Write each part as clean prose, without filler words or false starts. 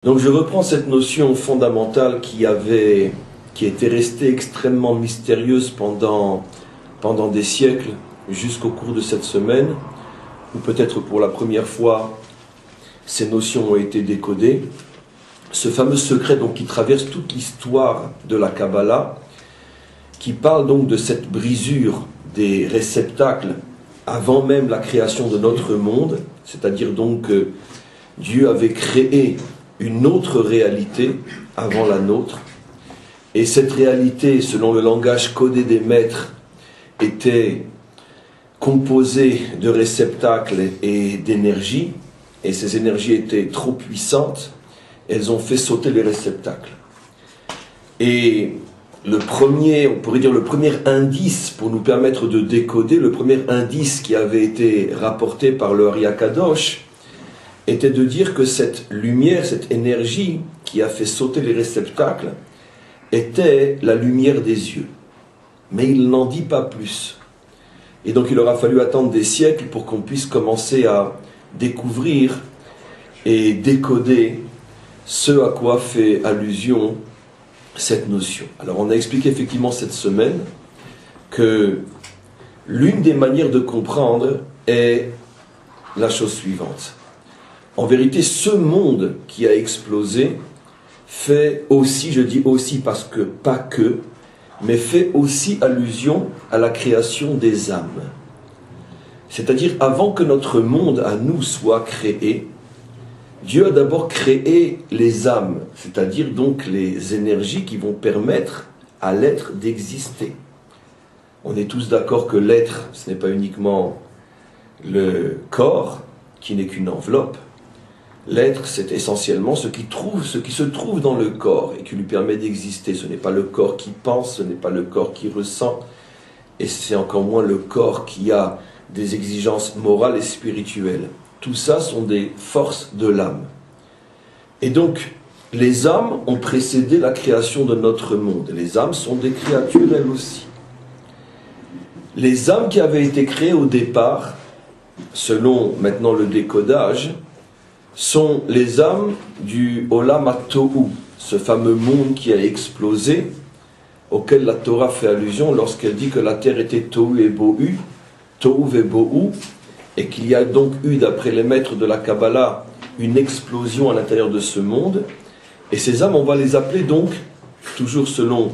Donc je reprends cette notion fondamentale qui était restée extrêmement mystérieuse pendant des siècles, jusqu'au cours de cette semaine, où peut-être pour la première fois, ces notions ont été décodées. Ce fameux secret donc, qui traverse toute l'histoire de la Kabbalah, qui parle donc de cette brisure des réceptacles avant même la création de notre monde, c'est-à-dire donc que Dieu avait créé une autre réalité avant la nôtre, et cette réalité, selon le langage codé des maîtres, était composée de réceptacles et d'énergie, et ces énergies étaient trop puissantes, elles ont fait sauter les réceptacles. Et on pourrait dire le premier indice pour nous permettre de décoder, le premier indice qui avait été rapporté par le Ari Akadosh, était de dire que cette lumière, cette énergie qui a fait sauter les réceptacles, était la lumière des yeux. Mais il n'en dit pas plus. Et donc il aura fallu attendre des siècles pour qu'on puisse commencer à découvrir et décoder ce à quoi fait allusion cette notion. Alors on a expliqué effectivement cette semaine que l'une des manières de comprendre est la chose suivante. En vérité, ce monde qui a explosé fait aussi, je dis aussi parce que pas que, mais fait aussi allusion à la création des âmes. C'est-à-dire, avant que notre monde à nous soit créé, Dieu a d'abord créé les âmes, c'est-à-dire donc les énergies qui vont permettre à l'être d'exister. On est tous d'accord que l'être, ce n'est pas uniquement le corps, qui n'est qu'une enveloppe. L'être, c'est essentiellement ce qui se trouve dans le corps et qui lui permet d'exister. Ce n'est pas le corps qui pense, ce n'est pas le corps qui ressent, et c'est encore moins le corps qui a des exigences morales et spirituelles. Tout ça sont des forces de l'âme. Et donc, les âmes ont précédé la création de notre monde. Les âmes sont des créatures, elles aussi. Les âmes qui avaient été créées au départ, selon maintenant le décodage, sont les âmes du Olam HaTohu, ce fameux monde qui a explosé, auquel la Torah fait allusion lorsqu'elle dit que la terre était Tohu et Bohu, Tohu ve Bohu, et qu'il y a donc eu, d'après les maîtres de la Kabbalah, une explosion à l'intérieur de ce monde. Et ces âmes, on va les appeler donc, toujours selon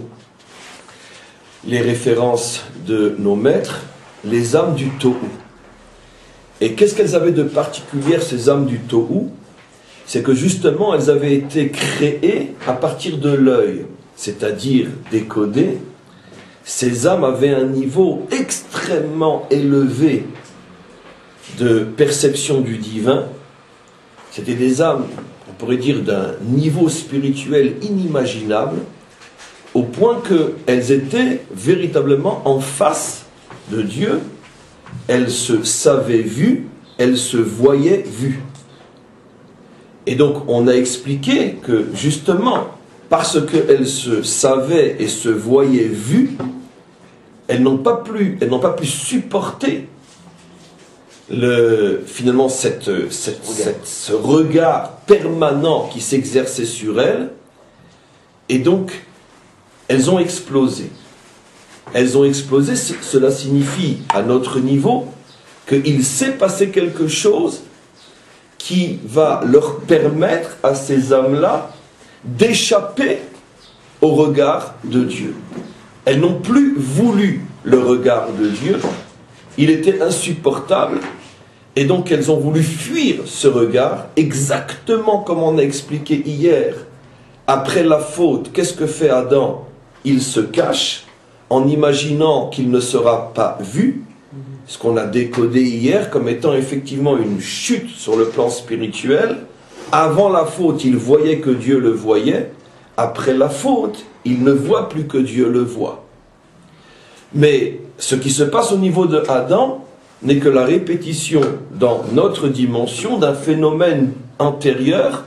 les références de nos maîtres, les âmes du Tohu. Et qu'est-ce qu'elles avaient de particulier, ces âmes du Tohu? C'est que justement, elles avaient été créées à partir de l'œil, c'est-à-dire décodées. Ces âmes avaient un niveau extrêmement élevé de perception du divin. C'était des âmes, on pourrait dire, d'un niveau spirituel inimaginable, au point qu'elles étaient véritablement en face de Dieu. Elles se savaient vues, elles se voyaient vues. Et donc on a expliqué que justement, parce qu'elles se savaient et se voyaient vues, elles n'ont pas pu supporter finalement ce regard permanent qui s'exerçait sur elles, et donc elles ont explosé. Elles ont explosé, cela signifie à notre niveau qu'il s'est passé quelque chose qui va leur permettre à ces âmes-là d'échapper au regard de Dieu. Elles n'ont plus voulu le regard de Dieu, il était insupportable, et donc elles ont voulu fuir ce regard, exactement comme on a expliqué hier. Après la faute, qu'est-ce que fait Adam? Il se cache, en imaginant qu'il ne sera pas vu, ce qu'on a décodé hier comme étant effectivement une chute sur le plan spirituel. Avant la faute, il voyait que Dieu le voyait. Après la faute, il ne voit plus que Dieu le voit. Mais ce qui se passe au niveau de Adam n'est que la répétition dans notre dimension d'un phénomène antérieur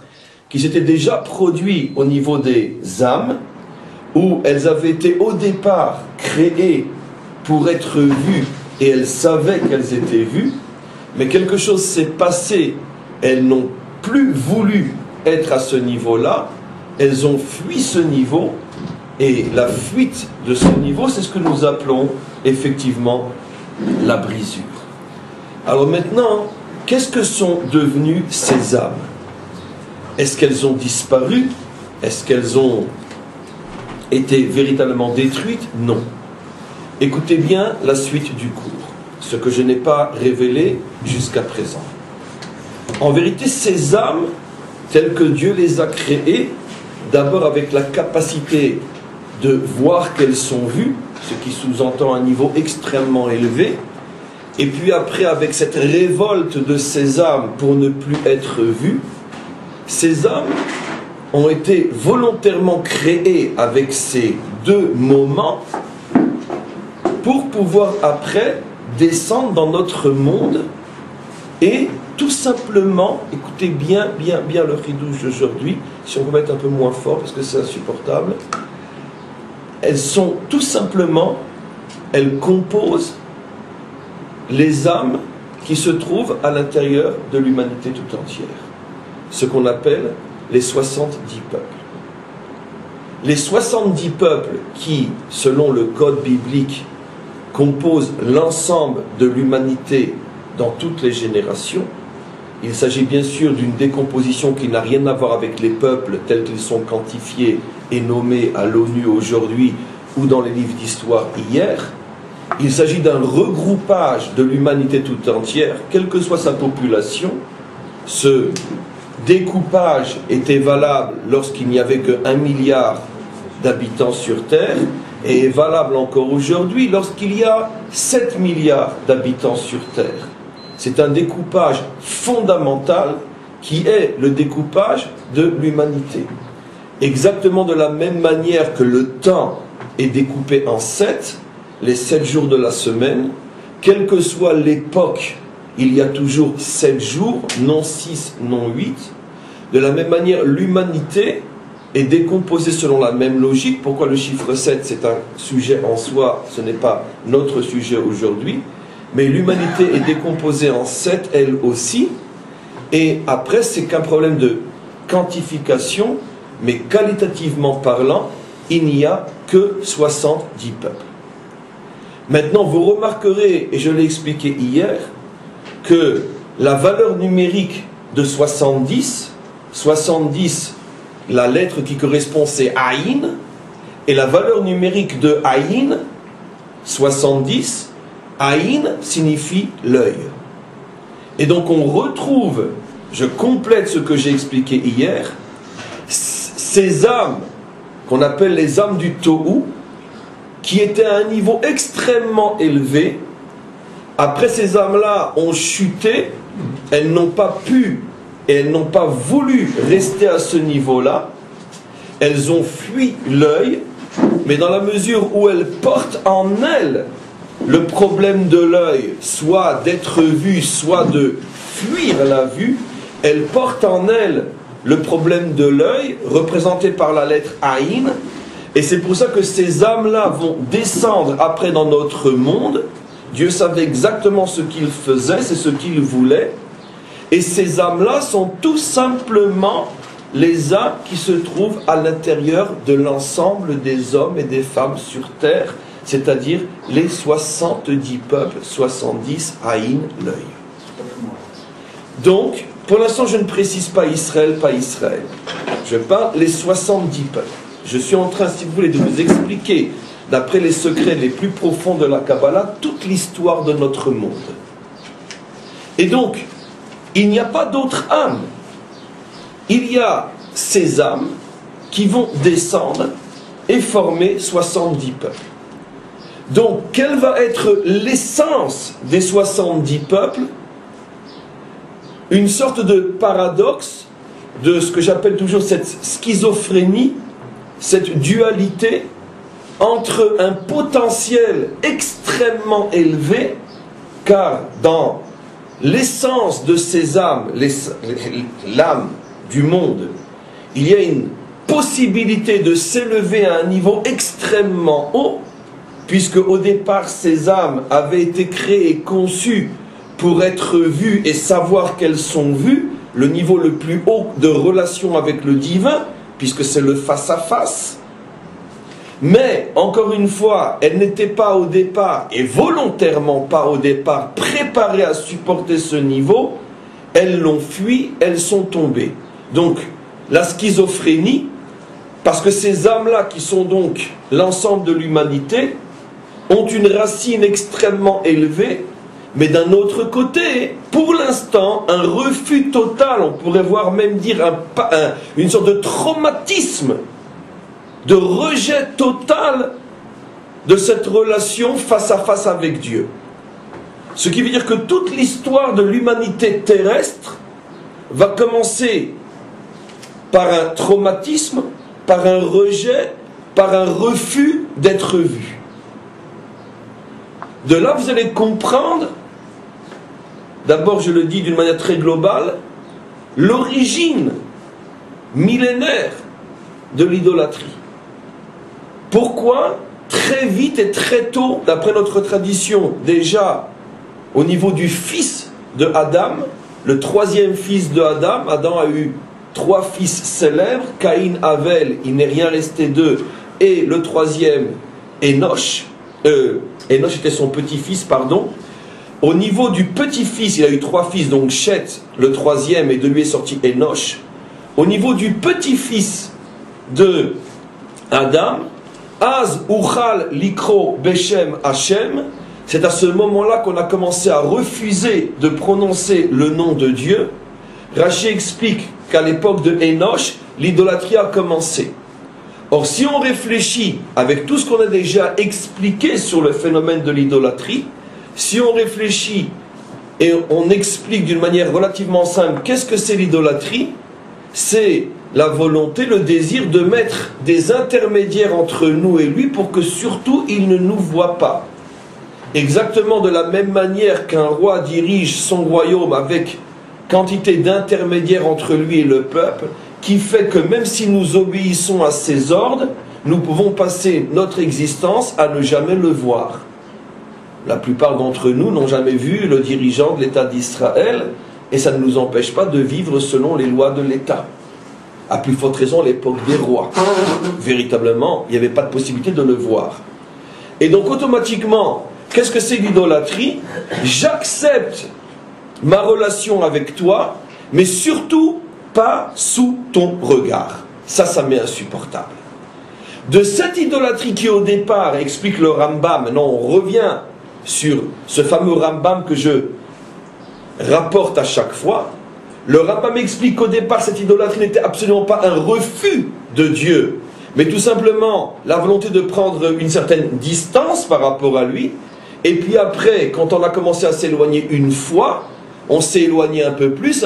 qui s'était déjà produit au niveau des âmes, où elles avaient été au départ créées pour être vues, et elles savaient qu'elles étaient vues, mais quelque chose s'est passé, elles n'ont plus voulu être à ce niveau-là, elles ont fui ce niveau, et la fuite de ce niveau, c'est ce que nous appelons effectivement la brisure. Alors maintenant, qu'est-ce que sont devenues ces âmes? Est-ce qu'elles ont disparu? Est-ce qu'elles ont été véritablement détruites? Non. Écoutez bien la suite du cours, ce que je n'ai pas révélé jusqu'à présent. En vérité, ces âmes, telles que Dieu les a créées, d'abord avec la capacité de voir qu'elles sont vues, ce qui sous-entend un niveau extrêmement élevé, et puis après avec cette révolte de ces âmes pour ne plus être vues, ces âmes ont été volontairement créées avec ces deux moments pour pouvoir après descendre dans notre monde et tout simplement, écoutez bien le ridouche d'aujourd'hui, si on peut mettre un peu moins fort parce que c'est insupportable, elles sont tout simplement, elles composent les âmes qui se trouvent à l'intérieur de l'humanité tout entière. Ce qu'on appelle les 70 peuples. Les 70 peuples qui, selon le code biblique, composent l'ensemble de l'humanité dans toutes les générations. Il s'agit bien sûr d'une décomposition qui n'a rien à voir avec les peuples tels qu'ils sont quantifiés et nommés à l'ONU aujourd'hui ou dans les livres d'histoire hier. Il s'agit d'un regroupage de l'humanité tout entière, quelle que soit sa population. Ce découpage était valable lorsqu'il n'y avait que 1 milliard d'habitants sur Terre et est valable encore aujourd'hui lorsqu'il y a 7 milliards d'habitants sur Terre. C'est un découpage fondamental qui est le découpage de l'humanité. Exactement de la même manière que le temps est découpé en 7, les 7 jours de la semaine, quelle que soit l'époque, il y a toujours 7 jours, non 6, non 8. De la même manière, l'humanité est décomposée selon la même logique. Pourquoi le chiffre 7, c'est un sujet en soi, ce n'est pas notre sujet aujourd'hui. Mais l'humanité est décomposée en 7, elle aussi. Et après, c'est qu'un problème de quantification, mais qualitativement parlant, il n'y a que 70 peuples. Maintenant, vous remarquerez, et je l'ai expliqué hier, que la valeur numérique de 70, la lettre qui correspond c'est Aïn, et la valeur numérique de Aïn, 70, Aïn signifie l'œil. Et donc on retrouve, je complète ce que j'ai expliqué hier, ces âmes qu'on appelle les âmes du Tohu, qui étaient à un niveau extrêmement élevé. Après, ces âmes-là ont chuté, elles n'ont pas pu et elles n'ont pas voulu rester à ce niveau-là. Elles ont fui l'œil, mais dans la mesure où elles portent en elles le problème de l'œil, soit d'être vu, soit de fuir la vue, elles portent en elles le problème de l'œil, représenté par la lettre Aïn, et c'est pour ça que ces âmes-là vont descendre après dans notre monde. Dieu savait exactement ce qu'il faisait, c'est ce qu'il voulait, et ces âmes-là sont tout simplement les âmes qui se trouvent à l'intérieur de l'ensemble des hommes et des femmes sur terre, c'est-à-dire les 70 peuples, 70 Aïn, l'œil. Donc, pour l'instant, je ne précise pas Israël, Je parle les 70 peuples. Je suis en train, si vous voulez, de vous expliquer, d'après les secrets les plus profonds de la Kabbalah, toute l'histoire de notre monde. Et donc, il n'y a pas d'autres âmes. Il y a ces âmes qui vont descendre et former 70 peuples. Donc, quelle va être l'essence des 70 peuples? Une sorte de paradoxe, de ce que j'appelle toujours cette schizophrénie, cette dualité entre un potentiel extrêmement élevé, car dans l'essence de ces âmes, l'âme du monde, il y a une possibilité de s'élever à un niveau extrêmement haut, puisque au départ ces âmes avaient été créées et conçues pour être vues et savoir qu'elles sont vues, le niveau le plus haut de relation avec le divin, puisque c'est le face-à-face. Mais, encore une fois, elles n'étaient pas au départ, et volontairement pas au départ, préparées à supporter ce niveau. Elles l'ont fui, elles sont tombées. Donc, la schizophrénie, parce que ces âmes-là, qui sont donc l'ensemble de l'humanité, ont une racine extrêmement élevée, mais d'un autre côté, pour l'instant, un refus total, on pourrait voir même dire une sorte de traumatisme, de rejet total de cette relation face à face avec Dieu. Ce qui veut dire que toute l'histoire de l'humanité terrestre va commencer par un traumatisme, par un rejet, par un refus d'être vu. De là, vous allez comprendre, d'abord je le dis d'une manière très globale, l'origine millénaire de l'idolâtrie. Pourquoi? Très vite et très tôt, d'après notre tradition, déjà au niveau du fils de Adam, le troisième fils de Adam, Adam a eu 3 fils célèbres, Caïn, Avel, il n'est rien resté d'eux, et le troisième, Enoch. Enoch était son petit-fils, pardon. Au niveau du petit-fils, il a eu 3 fils, donc Chet, le troisième, et de lui est sorti Enoch. Au niveau du petit-fils de Adam, Az Uchal Likro Beshem Hashem, c'est à ce moment-là qu'on a commencé à refuser de prononcer le nom de Dieu. Rachi explique qu'à l'époque de Enoch, l'idolâtrie a commencé. Or, si on réfléchit avec tout ce qu'on a déjà expliqué sur le phénomène de l'idolâtrie, si on réfléchit et on explique d'une manière relativement simple qu'est-ce que c'est l'idolâtrie, c'est la volonté, le désir de mettre des intermédiaires entre nous et lui pour que surtout il ne nous voie pas. Exactement de la même manière qu'un roi dirige son royaume avec quantité d'intermédiaires entre lui et le peuple, qui fait que même si nous obéissons à ses ordres, nous pouvons passer notre existence à ne jamais le voir. La plupart d'entre nous n'ont jamais vu le dirigeant de l'État d'Israël, et ça ne nous empêche pas de vivre selon les lois de l'État. À plus forte raison à l'époque des rois. Véritablement, il n'y avait pas de possibilité de le voir. Et donc automatiquement, qu'est-ce que c'est l'idolâtrie? J'accepte ma relation avec toi, mais surtout pas sous ton regard. Ça m'est insupportable. De cette idolâtrie qui au départ, explique le Rambam, maintenant on revient sur ce fameux Rambam que je rapporte à chaque fois. Le Rambam explique qu'au départ cette idolâtrie n'était absolument pas un refus de Dieu, mais tout simplement la volonté de prendre une certaine distance par rapport à lui. Et puis après, quand on a commencé à s'éloigner une fois, on s'est éloigné un peu plus,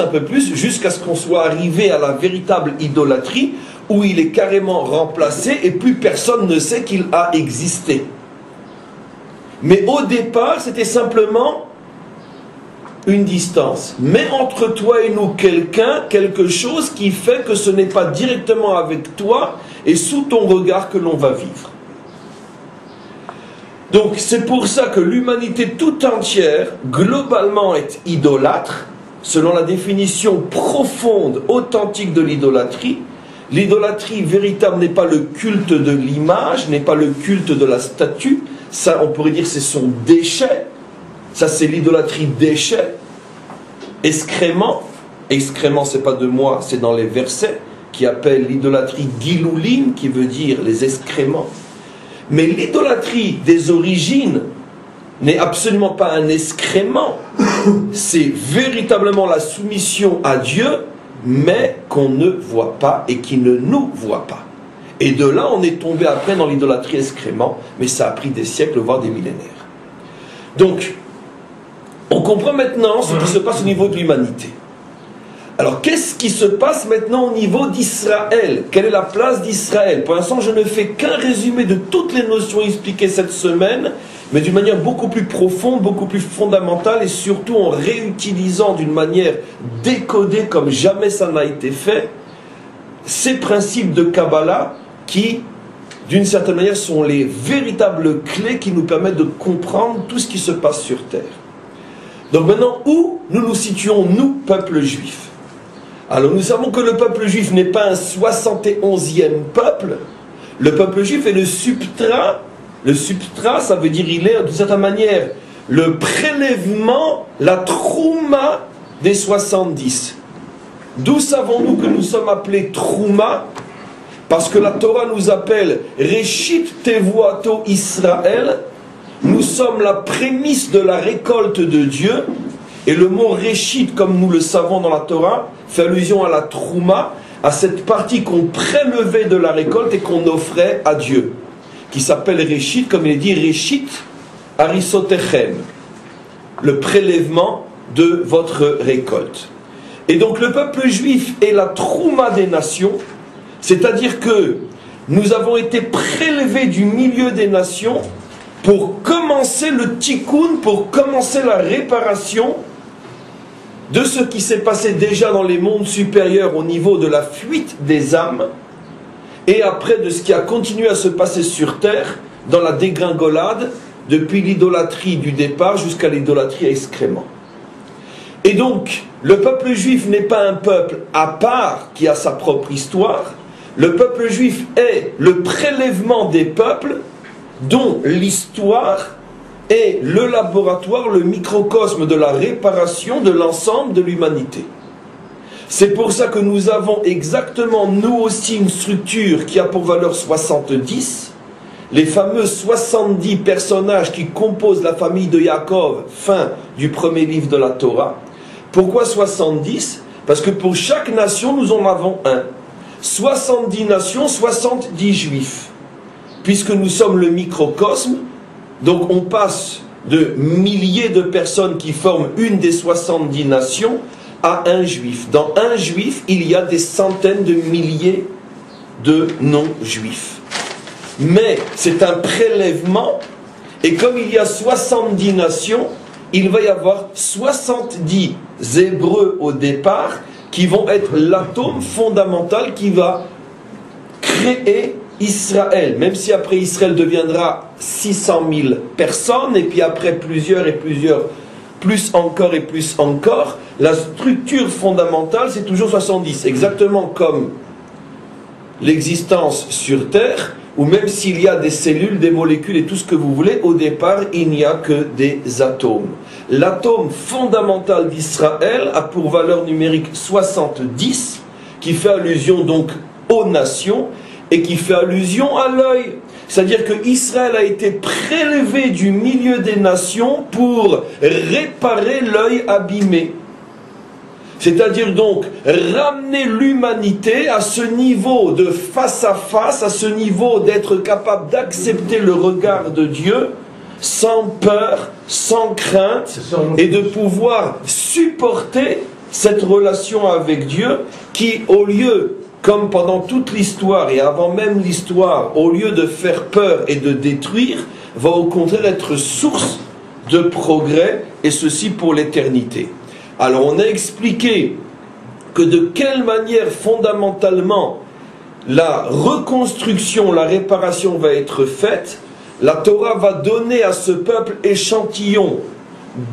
jusqu'à ce qu'on soit arrivé à la véritable idolâtrie, où il est carrément remplacé et plus personne ne sait qu'il a existé. Mais au départ, c'était simplement une distance. Mais entre toi et nous, quelque chose qui fait que ce n'est pas directement avec toi et sous ton regard que l'on va vivre. Donc c'est pour ça que l'humanité tout entière, globalement, est idolâtre, selon la définition profonde, authentique de l'idolâtrie. L'idolâtrie véritable n'est pas le culte de l'image, n'est pas le culte de la statue, ça on pourrait dire c'est son déchet, ça c'est l'idolâtrie déchet. Excrément c'est pas de moi, c'est dans les versets, qui appellent l'idolâtrie giloulim, qui veut dire les excréments. Mais l'idolâtrie des origines n'est absolument pas un excrément, c'est véritablement la soumission à Dieu, mais qu'on ne voit pas et qui ne nous voit pas. Et de là, on est tombé après dans l'idolâtrie excrément, mais ça a pris des siècles, voire des millénaires. Donc, on comprend maintenant ce qui se passe au niveau de l'humanité. Alors, qu'est-ce qui se passe maintenant au niveau d'Israël? Quelle est la place d'Israël? Pour l'instant, je ne fais qu'un résumé de toutes les notions expliquées cette semaine, mais d'une manière beaucoup plus profonde, beaucoup plus fondamentale, et surtout en réutilisant d'une manière décodée comme jamais ça n'a été fait, ces principes de Kabbalah qui, d'une certaine manière, sont les véritables clés qui nous permettent de comprendre tout ce qui se passe sur Terre. Donc maintenant, où nous nous situons, nous, peuple juif? Alors nous savons que le peuple juif n'est pas un 71e peuple. Le peuple juif est le substrat. Le substrat, ça veut dire il est d'une certaine manière le prélèvement, la trouma des 70. D'où savons-nous que nous sommes appelés trouma? Parce que la Torah nous appelle Reshit Tevuato Israël. Nous sommes la prémisse de la récolte de Dieu. Et le mot Reshit, comme nous le savons dans la Torah, fait allusion à la trouma, à cette partie qu'on prélevait de la récolte et qu'on offrait à Dieu, qui s'appelle Reshit, comme il est dit Reshit Harisotechem, le prélèvement de votre récolte. Et donc le peuple juif est la trouma des nations, c'est-à-dire que nous avons été prélevés du milieu des nations pour commencer le tikkun, pour commencer la réparation de ce qui s'est passé déjà dans les mondes supérieurs au niveau de la fuite des âmes, et après de ce qui a continué à se passer sur terre dans la dégringolade depuis l'idolâtrie du départ jusqu'à l'idolâtrie à excréments. Et donc, le peuple juif n'est pas un peuple à part qui a sa propre histoire. Le peuple juif est le prélèvement des peuples dont l'histoire est le laboratoire, le microcosme de la réparation de l'ensemble de l'humanité. C'est pour ça que nous avons exactement, nous aussi, une structure qui a pour valeur 70, les fameux 70 personnages qui composent la famille de Yaakov, fin du premier livre de la Torah. Pourquoi 70? Parce que pour chaque nation, nous en avons un. 70 nations, 70 juifs. Puisque nous sommes le microcosme, donc on passe de milliers de personnes qui forment une des 70 nations à un juif. Dans un juif, il y a des centaines de milliers de non-juifs. Mais c'est un prélèvement, et comme il y a 70 nations, il va y avoir 70 Hébreux au départ qui vont être l'atome fondamental qui va créer Israël, même si après Israël deviendra 600 000 personnes, et puis après plusieurs et plusieurs, plus encore et plus encore, la structure fondamentale c'est toujours 70, exactement comme l'existence sur Terre, où même s'il y a des cellules, des molécules et tout ce que vous voulez, au départ il n'y a que des atomes. L'atome fondamental d'Israël a pour valeur numérique 70, qui fait allusion donc aux nations, et qui fait allusion à l'œil. C'est-à-dire que Israël a été prélevé du milieu des nations pour réparer l'œil abîmé. C'est-à-dire donc ramener l'humanité à ce niveau de face à face, à ce niveau d'être capable d'accepter le regard de Dieu sans peur, sans crainte, et de pouvoir supporter cette relation avec Dieu qui, au lieu, comme pendant toute l'histoire et avant même l'histoire, au lieu de faire peur et de détruire, va au contraire être source de progrès, et ceci pour l'éternité. Alors on a expliqué que de quelle manière fondamentalement la reconstruction, la réparation va être faite. La Torah va donner à ce peuple échantillon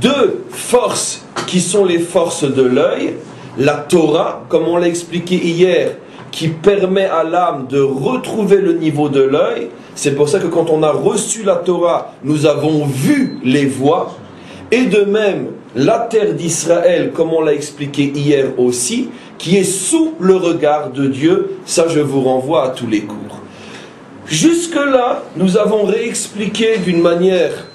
deux forces qui sont les forces de l'œil. La Torah, comme on l'a expliqué hier, qui permet à l'âme de retrouver le niveau de l'œil. C'est pour ça que quand on a reçu la Torah, nous avons vu les voies. Et de même, la terre d'Israël, comme on l'a expliqué hier aussi, qui est sous le regard de Dieu. Ça, je vous renvoie à tous les cours. Jusque-là, nous avons réexpliqué d'une manière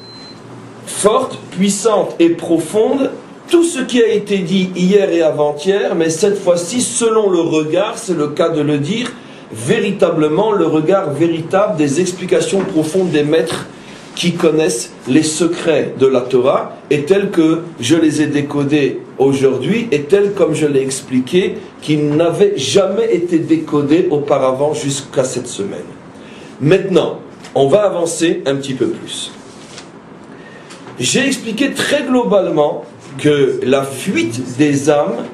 forte, puissante et profonde tout ce qui a été dit hier et avant-hier, mais cette fois-ci, selon le regard, c'est le cas de le dire, véritablement le regard véritable des explications profondes des maîtres qui connaissent les secrets de la Torah, et tels que je les ai décodés aujourd'hui, et tels comme je l'ai expliqué, qui n'avaient jamais été décodés auparavant jusqu'à cette semaine. Maintenant, on va avancer un petit peu plus. J'ai expliqué très globalement que la fuite des âmes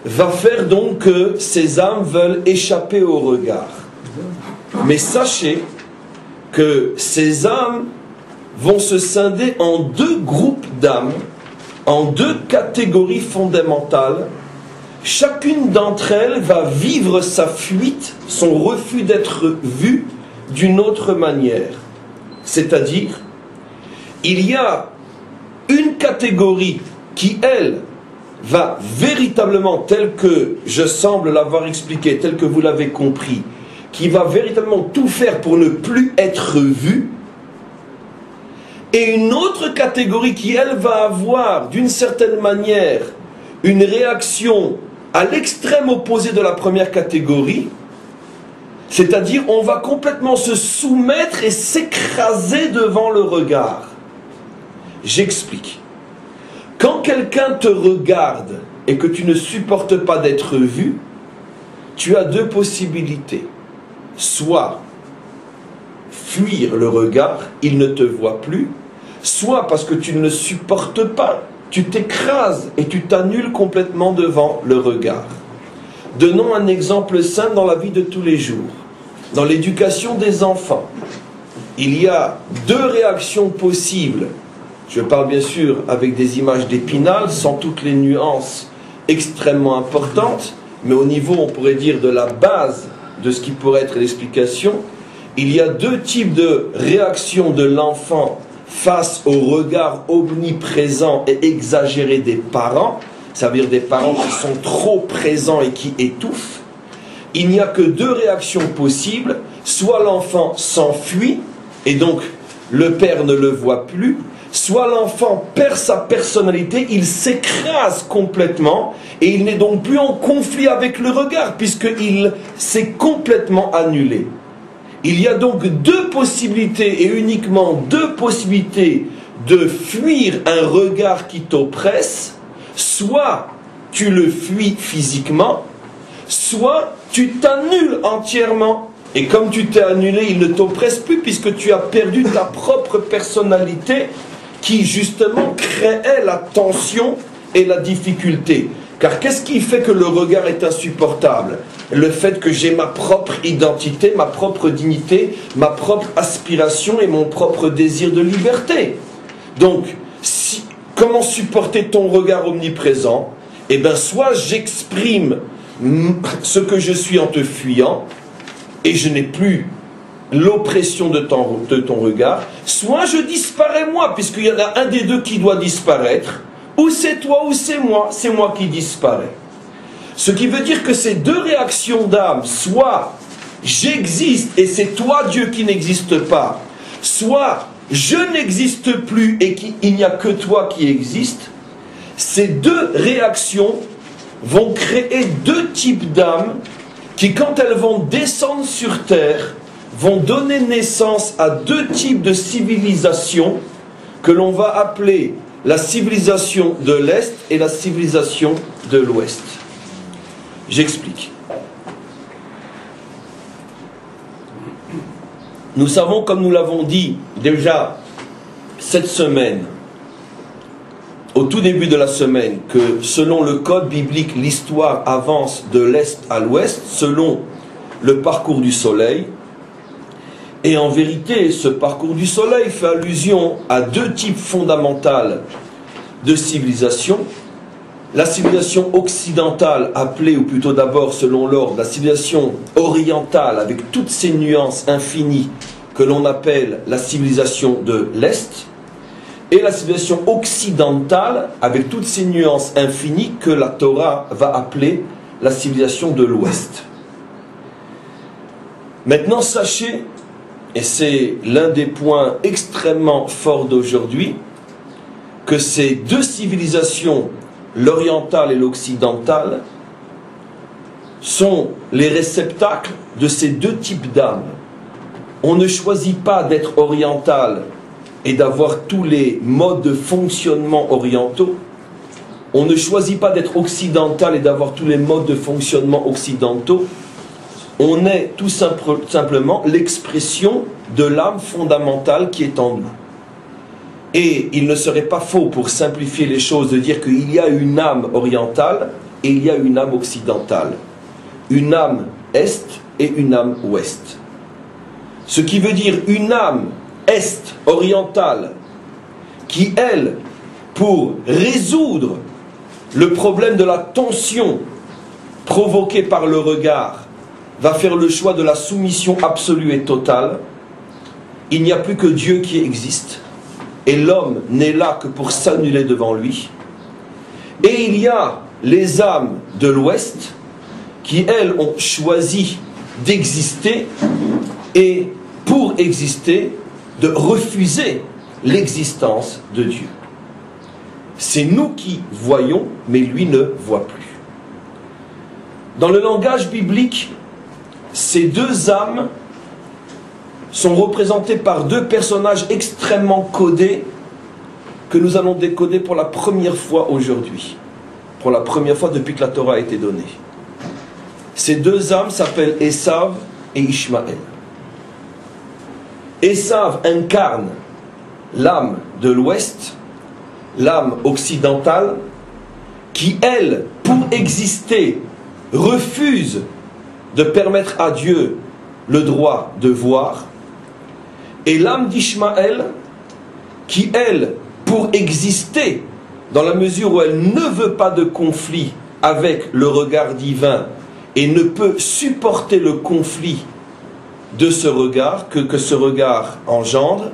va faire donc que ces âmes veulent échapper au regard. Mais sachez que ces âmes vont se scinder en deux groupes d'âmes, en deux catégories fondamentales, chacune d'entre elles va vivre sa fuite, son refus d'être vue d'une autre manière. C'est-à-dire, il y a une catégorie qui, elle, va véritablement, telle que je semble l'avoir expliqué, telle que vous l'avez compris, qui va véritablement tout faire pour ne plus être vue, et une autre catégorie qui, elle, va avoir, d'une certaine manière, une réaction à l'extrême opposé de la première catégorie, c'est-à-dire on va complètement se soumettre et s'écraser devant le regard. J'explique. Quand quelqu'un te regarde et que tu ne supportes pas d'être vu, tu as deux possibilités. Soit fuir le regard, il ne te voit plus, soit parce que tu ne le supportes pas, tu t'écrases et tu t'annules complètement devant le regard. Donnons un exemple simple dans la vie de tous les jours. Dans l'éducation des enfants, il y a deux réactions possibles. Je parle bien sûr avec des images d'Épinal, sans toutes les nuances extrêmement importantes, mais au niveau, on pourrait dire, de la base de ce qui pourrait être l'explication. Il y a deux types de réactions de l'enfant face au regard omniprésent et exagéré des parents. Ça veut dire des parents qui sont trop présents et qui étouffent. Il n'y a que deux réactions possibles. Soit l'enfant s'enfuit, et donc le père ne le voit plus, soit l'enfant perd sa personnalité, il s'écrase complètement, et il n'est donc plus en conflit avec le regard, puisqu'il s'est complètement annulé. Il y a donc deux possibilités, et uniquement deux possibilités, de fuir un regard qui t'oppresse. Soit tu le fuis physiquement, soit tu t'annules entièrement. Et comme tu t'es annulé, il ne t'oppresse plus puisque tu as perdu ta propre personnalité qui justement créait la tension et la difficulté. Car qu'est-ce qui fait que le regard est insupportable? Le fait que j'ai ma propre identité, ma propre dignité, ma propre aspiration et mon propre désir de liberté. Donc, comment supporter ton regard omniprésent? Eh bien, soit j'exprime ce que je suis en te fuyant, et je n'ai plus l'oppression de ton regard, soit je disparais moi, puisqu'il y en a un des deux qui doit disparaître, ou c'est toi ou c'est moi qui disparais. Ce qui veut dire que ces deux réactions d'âme, soit j'existe et c'est toi Dieu qui n'existe pas, soit je n'existe plus et il n'y a que toi qui existe, ces deux réactions vont créer deux types d'âmes qui, quand elles vont descendre sur terre, vont donner naissance à deux types de civilisations que l'on va appeler la civilisation de l'Est et la civilisation de l'Ouest. J'explique. Nous savons, comme nous l'avons dit déjà cette semaine, au tout début de la semaine, que selon le code biblique, l'histoire avance de l'Est à l'Ouest, selon le parcours du soleil. Et en vérité, ce parcours du soleil fait allusion à deux types fondamentaux de civilisation. La civilisation occidentale, appelée, ou plutôt d'abord selon l'ordre, la civilisation orientale, avec toutes ses nuances infinies, que l'on appelle la civilisation de l'Est, et la civilisation occidentale, avec toutes ces nuances infinies, que la Torah va appeler la civilisation de l'Ouest. Maintenant, sachez, et c'est l'un des points extrêmement forts d'aujourd'hui, que ces deux civilisations, l'orientale et l'occidentale, sont les réceptacles de ces deux types d'âmes. On ne choisit pas d'être oriental et d'avoir tous les modes de fonctionnement orientaux. On ne choisit pas d'être occidental et d'avoir tous les modes de fonctionnement occidentaux. On est tout simplement l'expression de l'âme fondamentale qui est en nous. Et il ne serait pas faux, pour simplifier les choses, de dire qu'il y a une âme orientale et il y a une âme occidentale. Une âme est et une âme ouest. Ce qui veut dire une âme est orientale qui, elle, pour résoudre le problème de la tension provoqué par le regard, va faire le choix de la soumission absolue et totale. Il n'y a plus que Dieu qui existe, et l'homme n'est là que pour s'annuler devant lui. Et il y a les âmes de l'Ouest qui, elles, ont choisi d'exister, et pour exister, de refuser l'existence de Dieu. C'est nous qui voyons, mais lui ne voit plus. Dans le langage biblique, ces deux âmes sont représentées par deux personnages extrêmement codés que nous allons décoder pour la première fois aujourd'hui. Pour la première fois depuis que la Torah a été donnée. Ces deux âmes s'appellent Esav et Ishmaël. Esav incarne l'âme de l'Ouest, l'âme occidentale, qui, elle, pour exister, refuse de permettre à Dieu le droit de voir, et l'âme d'Ishmaël, qui, elle, pour exister, dans la mesure où elle ne veut pas de conflit avec le regard divin et ne peut supporter le conflit de ce regard, que ce regard engendre,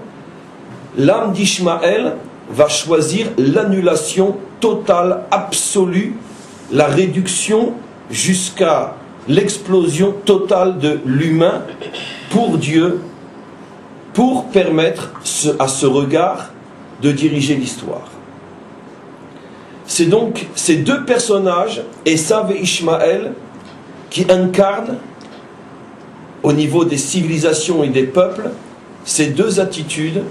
l'âme d'Ishmaël va choisir l'annulation totale, absolue, la réduction jusqu'à l'explosion totale de l'humain pour Dieu, pour permettre à ce regard de diriger l'histoire. C'est donc ces deux personnages, Esav et Ishmaël, qui incarnent, au niveau des civilisations et des peuples, ces deux attitudes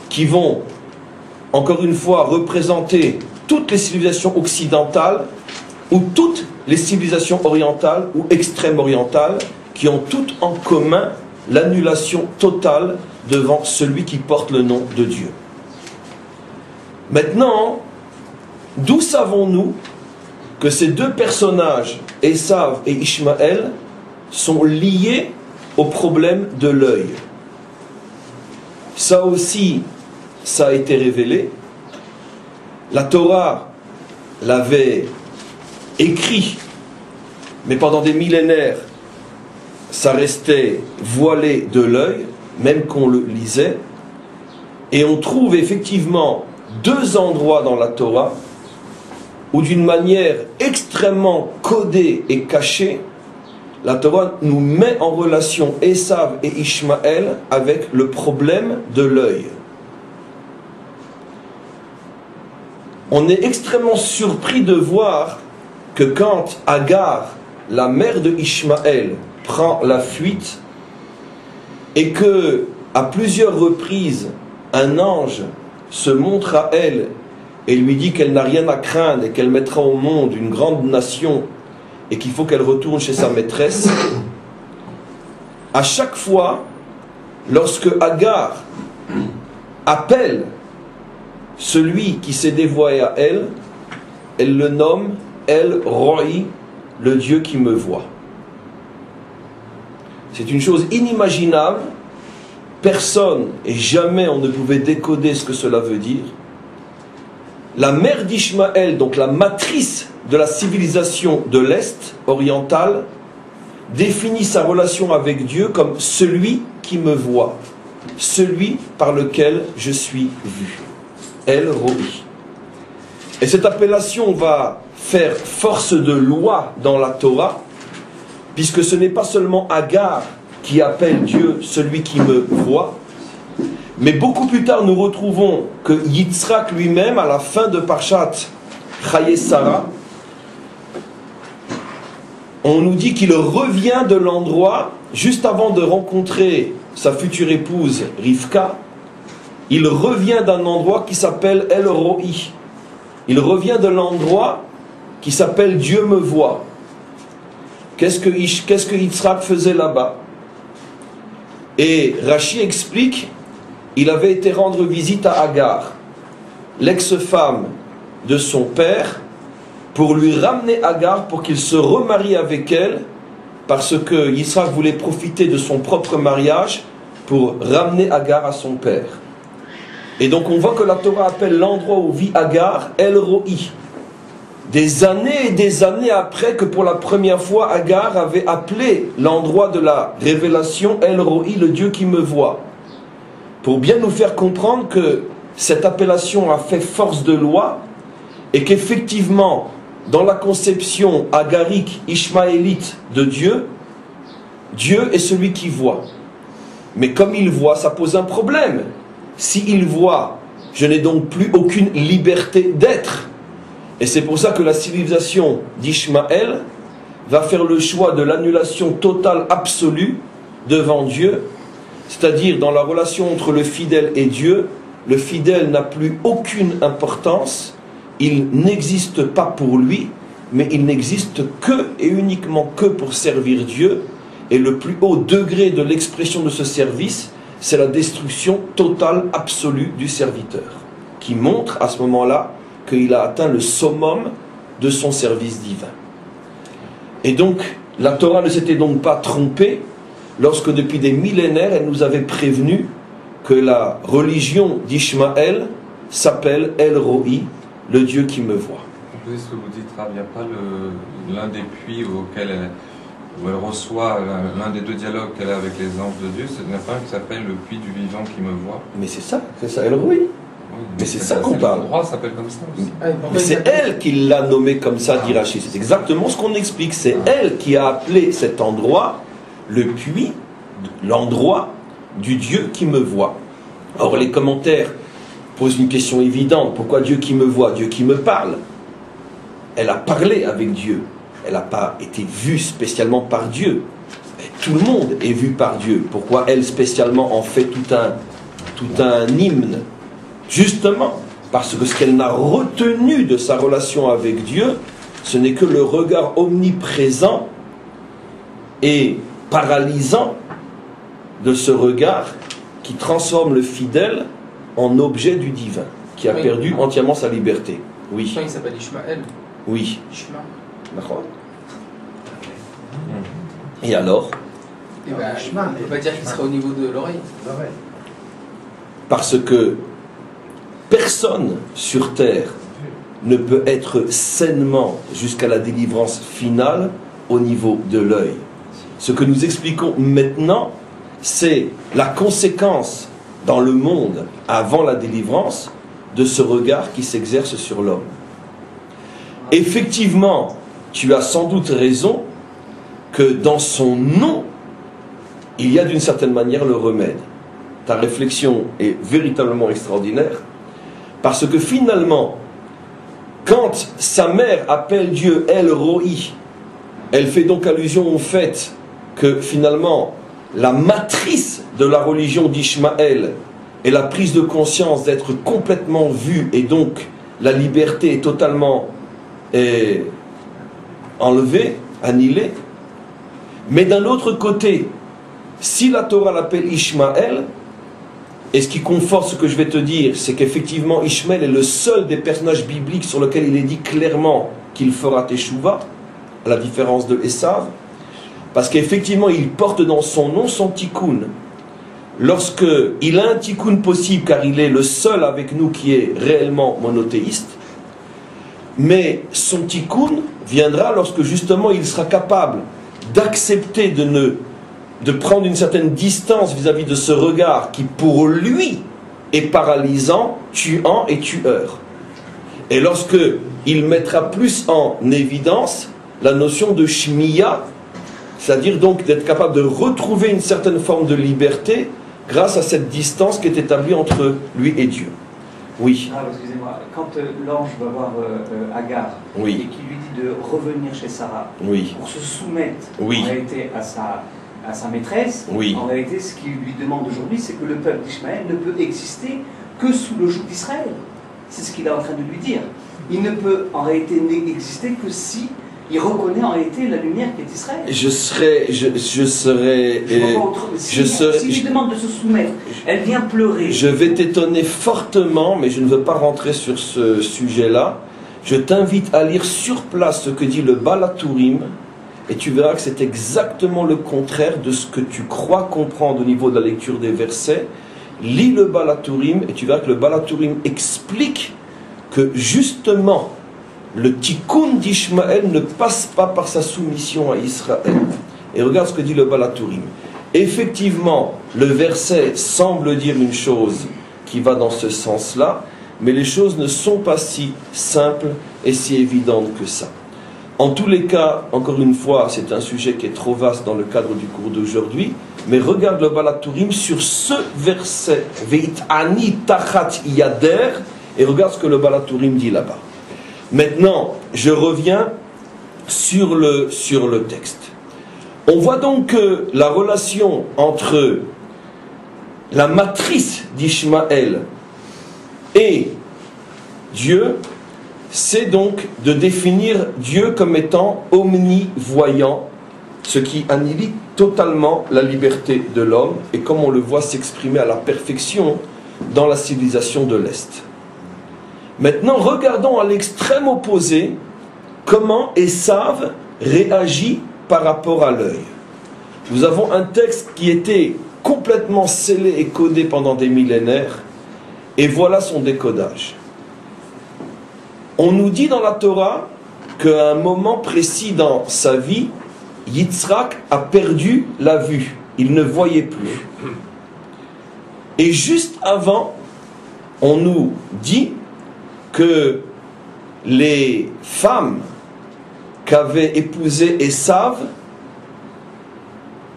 qui vont, encore une fois, représenter toutes les civilisations occidentales ou toutes les civilisations orientales ou extrême-orientales qui ont toutes en commun l'annulation totale devant celui qui porte le nom de Dieu. Maintenant, d'où savons-nous que ces deux personnages, Esav et Ishmaël, sont liés au problème de l'œil? Ça aussi, ça a été révélé. La Torah l'avait écrit, mais pendant des millénaires, ça restait voilé de l'œil, même qu'on le lisait. Et on trouve effectivement deux endroits dans la Torah où, d'une manière extrêmement codée et cachée, la Torah nous met en relation Esav et Ishmaël avec le problème de l'œil. On est extrêmement surpris de voir que quand Agar, la mère de Ishmaël, prend la fuite et que, à plusieurs reprises, un ange se montre à elle et lui dit qu'elle n'a rien à craindre et qu'elle mettra au monde une grande nation et qu'il faut qu'elle retourne chez sa maîtresse, à chaque fois, lorsque Agar appelle celui qui s'est dévoilé à elle, elle le nomme El Roi, le Dieu qui me voit. C'est une chose inimaginable. Personne et jamais on ne pouvait décoder ce que cela veut dire. La mère d'Ishmaël, donc la matrice de la civilisation de l'Est orientale, définit sa relation avec Dieu comme celui qui me voit, celui par lequel je suis vu. El Roi. Et cette appellation va faire force de loi dans la Torah, puisque ce n'est pas seulement Agar qui appelle Dieu celui qui me voit, mais beaucoup plus tard nous retrouvons que Yitzhak lui-même, à la fin de Parshat Chaye Sarah, on nous dit qu'il revient de l'endroit, juste avant de rencontrer sa future épouse Rivka, il revient d'un endroit qui s'appelle El Roi. Il revient de l'endroit qui s'appelle Dieu me voit. Qu'est-ce que Yitzhak faisait là-bas? Et Rashi explique, il avait été rendre visite à Agar, l'ex-femme de son père, pour lui ramener Agar pour qu'il se remarie avec elle, parce que Yitzhak voulait profiter de son propre mariage pour ramener Agar à son père. Et donc on voit que la Torah appelle l'endroit où vit Agar El Roi. des années et des années après que pour la première fois Agar avait appelé l'endroit de la révélation El Roi, le Dieu qui me voit, pour bien nous faire comprendre que cette appellation a fait force de loi et qu'effectivement dans la conception agarique, ishmaélite de Dieu, Dieu est celui qui voit. Mais comme il voit, ça pose un problème. S'il voit, je n'ai donc plus aucune liberté d'être. Et c'est pour ça que la civilisation d'Ishmaël va faire le choix de l'annulation totale absolue devant Dieu, c'est-à-dire dans la relation entre le fidèle et Dieu, le fidèle n'a plus aucune importance, il n'existe pas pour lui, mais il n'existe que et uniquement que pour servir Dieu, et le plus haut degré de l'expression de ce service, c'est la destruction totale absolue du serviteur, qui montre à ce moment-là qu'il a atteint le summum de son service divin. Et donc, la Torah ne s'était donc pas trompée lorsque depuis des millénaires, elle nous avait prévenu que la religion d'Ishmaël s'appelle El Roi, le Dieu qui me voit. Ce que vous dites, Rav, il n'y a pas l'un des puits où elle reçoit l'un des deux dialogues qu'elle a avec les anges de Dieu, il n'y a pas un qui s'appelle le puits du vivant qui me voit. Mais c'est ça, El Roi. Oui, mais c'est ça qu'on parle. L'endroit s'appelle comme ça aussi. Mais c'est elle qui l'a nommé comme ça, dit Rachid. C'est exactement ce qu'on explique. C'est elle qui a appelé cet endroit le puits, l'endroit du Dieu qui me voit. Or, les commentaires posent une question évidente. Pourquoi Dieu qui me voit? Dieu qui me parle. Elle a parlé avec Dieu. Elle n'a pas été vue spécialement par Dieu. Mais tout le monde est vu par Dieu. Pourquoi elle spécialement en fait tout un hymne? Justement, parce que ce qu'elle n'a retenu de sa relation avec Dieu, ce n'est que le regard omniprésent et paralysant de ce regard qui transforme le fidèle en objet du divin, qui a perdu entièrement sa liberté. Oui. Il s'appelle Ishmaël. Oui. Ishmaël. D'accord. Et alors? On ne peut pas dire qu'il sera au niveau de l'oreille. Parce que personne sur terre ne peut être sainement jusqu'à la délivrance finale au niveau de l'œil. Ce que nous expliquons maintenant, c'est la conséquence dans le monde, avant la délivrance, de ce regard qui s'exerce sur l'homme. Effectivement, tu as sans doute raison que dans son nom, il y a d'une certaine manière le remède. Ta réflexion est véritablement extraordinaire, parce que finalement, quand sa mère appelle Dieu El Roi, elle fait donc allusion au fait que finalement, la matrice de la religion d'Ishmaël est la prise de conscience d'être complètement vue, et donc la liberté est totalement enlevée, annihilée. Mais d'un autre côté, si la Torah l'appelle Ishmaël, et ce qui conforte ce que je vais te dire, c'est qu'effectivement Ishmaël est le seul des personnages bibliques sur lequel il est dit clairement qu'il fera Teshuvah, à la différence de Esav, parce qu'effectivement il porte dans son nom son tikkun. Lorsqu'il a un tikkun possible, car il est le seul avec nous qui est réellement monothéiste, mais son tikkun viendra lorsque justement il sera capable d'accepter de prendre une certaine distance vis-à-vis de ce regard qui pour lui est paralysant, tuant et tueur. Et lorsque il mettra plus en évidence la notion de shmiya, c'est-à-dire donc d'être capable de retrouver une certaine forme de liberté grâce à cette distance qui est établie entre lui et Dieu. Oui. Ah, excusez-moi, quand l'ange va voir Agar et qu'il lui dit de revenir chez Sarah pour se soumettre en réalité à sa maîtresse, en réalité ce qu'il lui demande aujourd'hui, c'est que le peuple d'Ishmaël ne peut exister que sous le joug d'Israël. C'est ce qu'il est en train de lui dire. Il ne peut en réalité n'exister que si il reconnaît en réalité la lumière qui est Israël. Si lui demande de se soumettre, elle vient pleurer. Je vais t'étonner fortement, mais je ne veux pas rentrer sur ce sujet-là. Je t'invite à lire sur place ce que dit le Baal HaTurim, et tu verras que c'est exactement le contraire de ce que tu crois comprendre au niveau de la lecture des versets. Lis le Baal HaTurim, et tu verras que le Baal HaTurim explique que justement, le tikkun d'Ishmaël ne passe pas par sa soumission à Israël. Et regarde ce que dit le Baal HaTurim. Effectivement, le verset semble dire une chose qui va dans ce sens-là, mais les choses ne sont pas si simples et si évidentes que ça. En tous les cas, encore une fois, c'est un sujet qui est trop vaste dans le cadre du cours d'aujourd'hui, mais regarde le Baal HaTurim sur ce verset, Veit'ani tachat yader, et regarde ce que le Baal HaTurim dit là-bas. Maintenant, je reviens sur le texte. On voit donc que la relation entre la matrice d'Ishmaël et Dieu, c'est donc de définir Dieu comme étant omnivoyant, ce qui annihile totalement la liberté de l'homme, et comme on le voit s'exprimer à la perfection dans la civilisation de l'Est. Maintenant, regardons à l'extrême opposé comment Esav réagit par rapport à l'œil. Nous avons un texte qui était complètement scellé et codé pendant des millénaires, et voilà son décodage. On nous dit dans la Torah qu'à un moment précis dans sa vie, Yitzhak a perdu la vue. Il ne voyait plus. Et juste avant, on nous dit que les femmes qu'avait épousé Esav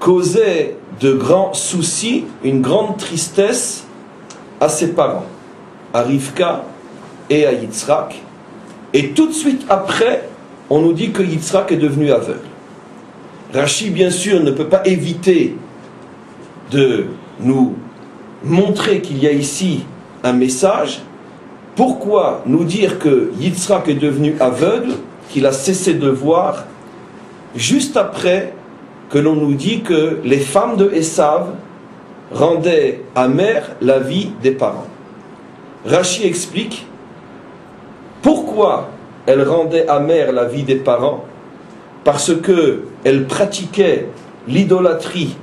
causaient de grands soucis, une grande tristesse à ses parents, à Rivka et à Yitzhak. Et tout de suite après, on nous dit que Yitzhak est devenu aveugle. Rashi, bien sûr, ne peut pas éviter de nous montrer qu'il y a ici un message. Pourquoi nous dire que Yitzhak est devenu aveugle, qu'il a cessé de voir, juste après que l'on nous dit que les femmes de Esav rendaient amère la vie des parents. Rashi explique pourquoi elles rendaient amère la vie des parents. Parce qu'elles pratiquaient l'idolâtrie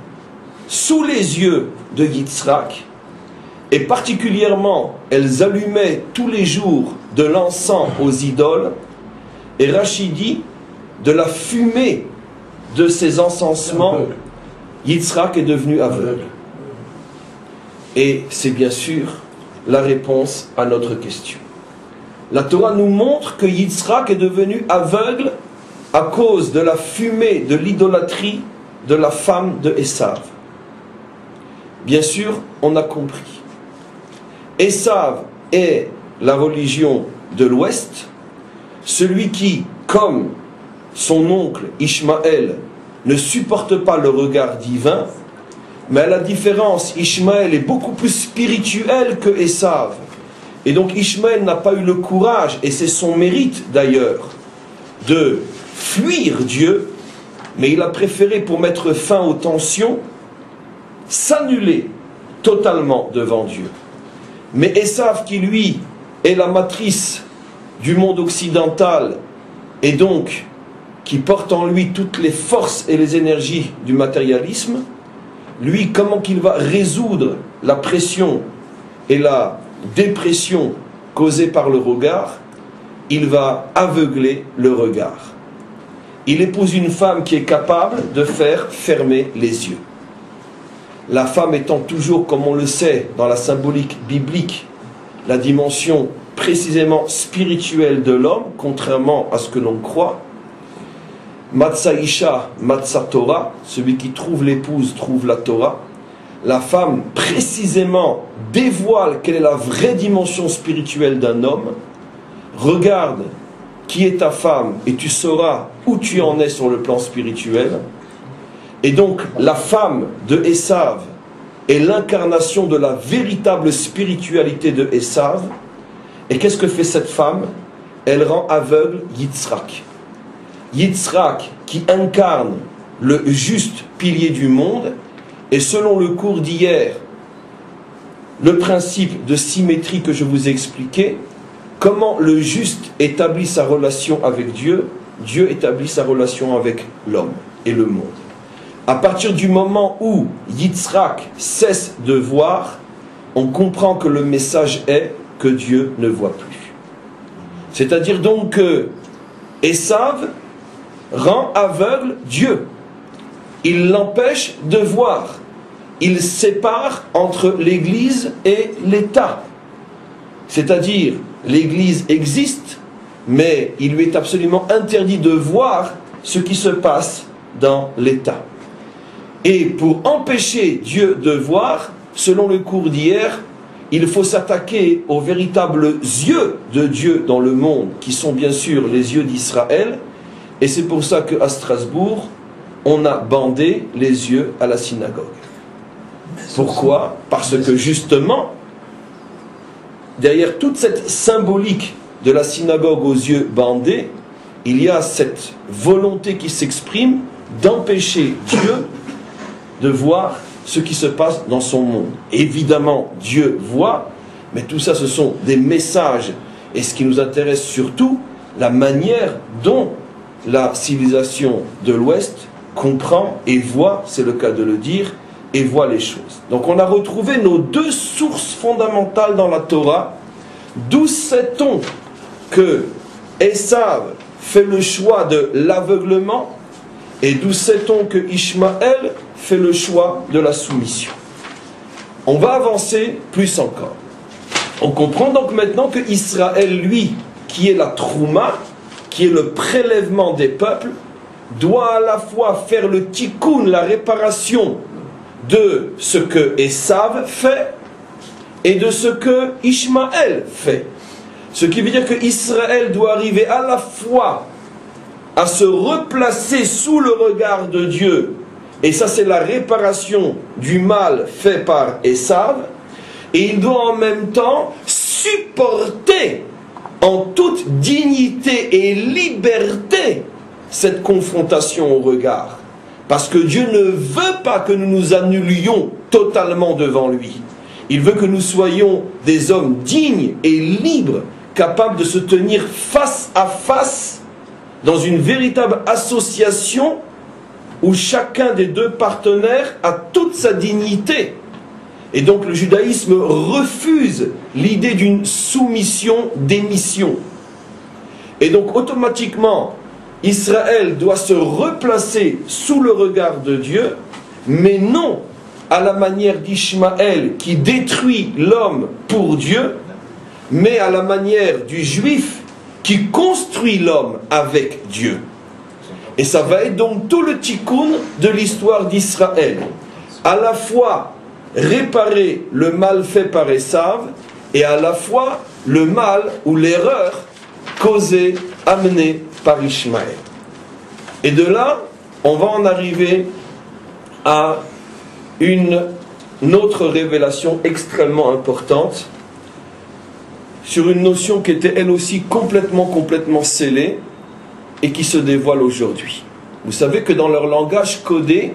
sous les yeux de Yitzhak, et particulièrement elles allumaient tous les jours de l'encens aux idoles, et Rashi dit de la fumée de ces encensements, Yitzhak est devenu aveugle. Et c'est bien sûr la réponse à notre question. La Torah nous montre que Yitzhak est devenu aveugle à cause de la fumée de l'idolâtrie de la femme de Esav. Bien sûr, on a compris. Esav est la religion de l'Ouest, celui qui, comme son oncle Ishmaël, ne supporte pas le regard divin, mais à la différence, Ishmaël est beaucoup plus spirituel que Esav. Et donc Ishmaël n'a pas eu le courage, et c'est son mérite d'ailleurs, de fuir Dieu, mais il a préféré, pour mettre fin aux tensions, s'annuler totalement devant Dieu. Mais Esav, qui lui est la matrice du monde occidental, et donc qui porte en lui toutes les forces et les énergies du matérialisme, lui, comment qu'il va résoudre la pression et la dépression causée par le regard? Il va aveugler le regard. Il épouse une femme qui est capable de faire fermer les yeux. La femme étant toujours, comme on le sait, dans la symbolique biblique, la dimension précisément spirituelle de l'homme, contrairement à ce que l'on croit. Matzah Isha, Matzah Torah, celui qui trouve l'épouse trouve la Torah. La femme, précisément, dévoile quelle est la vraie dimension spirituelle d'un homme. Regarde qui est ta femme et tu sauras où tu en es sur le plan spirituel. Et donc, la femme de Esav est l'incarnation de la véritable spiritualité de Esav. Et qu'est-ce que fait cette femme? Elle rend aveugle Yitzhak. Yitzhak qui incarne le juste pilier du monde, et selon le cours d'hier, le principe de symétrie que je vous ai expliqué, comment le juste établit sa relation avec Dieu, Dieu établit sa relation avec l'homme et le monde. À partir du moment où Yitzhak cesse de voir, on comprend que le message est que Dieu ne voit plus. C'est-à-dire donc que Esav rend aveugle Dieu. Il l'empêche de voir. Il sépare entre l'Église et l'État. C'est-à-dire, l'Église existe, mais il lui est absolument interdit de voir ce qui se passe dans l'État. Et pour empêcher Dieu de voir, selon le cours d'hier, il faut s'attaquer aux véritables yeux de Dieu dans le monde, qui sont bien sûr les yeux d'Israël. Et c'est pour ça qu'à Strasbourg, on a bandé les yeux à la synagogue. Pourquoi? Parce que justement, derrière toute cette symbolique de la synagogue aux yeux bandés, il y a cette volonté qui s'exprime d'empêcher Dieu de voir ce qui se passe dans son monde. Évidemment, Dieu voit, mais tout ça, ce sont des messages. Et ce qui nous intéresse surtout, la manière dont la civilisation de l'Ouest comprend et voit, c'est le cas de le dire, et voit les choses. Donc on a retrouvé nos deux sources fondamentales dans la Torah. D'où sait-on que Esav fait le choix de l'aveuglement, et d'où sait-on que Ishmaël fait le choix de la soumission? On va avancer plus encore. On comprend donc maintenant que Israël, lui, qui est la trouma, qui est le prélèvement des peuples, doit à la fois faire le tikkun, la réparation de ce que Esav fait et de ce que Ishmaël fait. Ce qui veut dire que Israël doit arriver à la fois à se replacer sous le regard de Dieu, et ça c'est la réparation du mal fait par Esav, et il doit en même temps supporter en toute dignité et liberté cette confrontation au regard. Parce que Dieu ne veut pas que nous nous annulions totalement devant lui. Il veut que nous soyons des hommes dignes et libres, capables de se tenir face à face dans une véritable association où chacun des deux partenaires a toute sa dignité. Et donc le judaïsme refuse l'idée d'une soumission-démission. Et donc automatiquement, Israël doit se replacer sous le regard de Dieu, mais non à la manière d'Ishmaël qui détruit l'homme pour Dieu, mais à la manière du juif qui construit l'homme avec Dieu. Et ça va être donc tout le tikkun de l'histoire d'Israël. À la fois réparer le mal fait par Esav, et à la fois le mal ou l'erreur causée, amenée par Ishmaël. Et de là, on va en arriver à une autre révélation extrêmement importante sur une notion qui était elle aussi complètement scellée et qui se dévoile aujourd'hui. Vous savez que dans leur langage codé,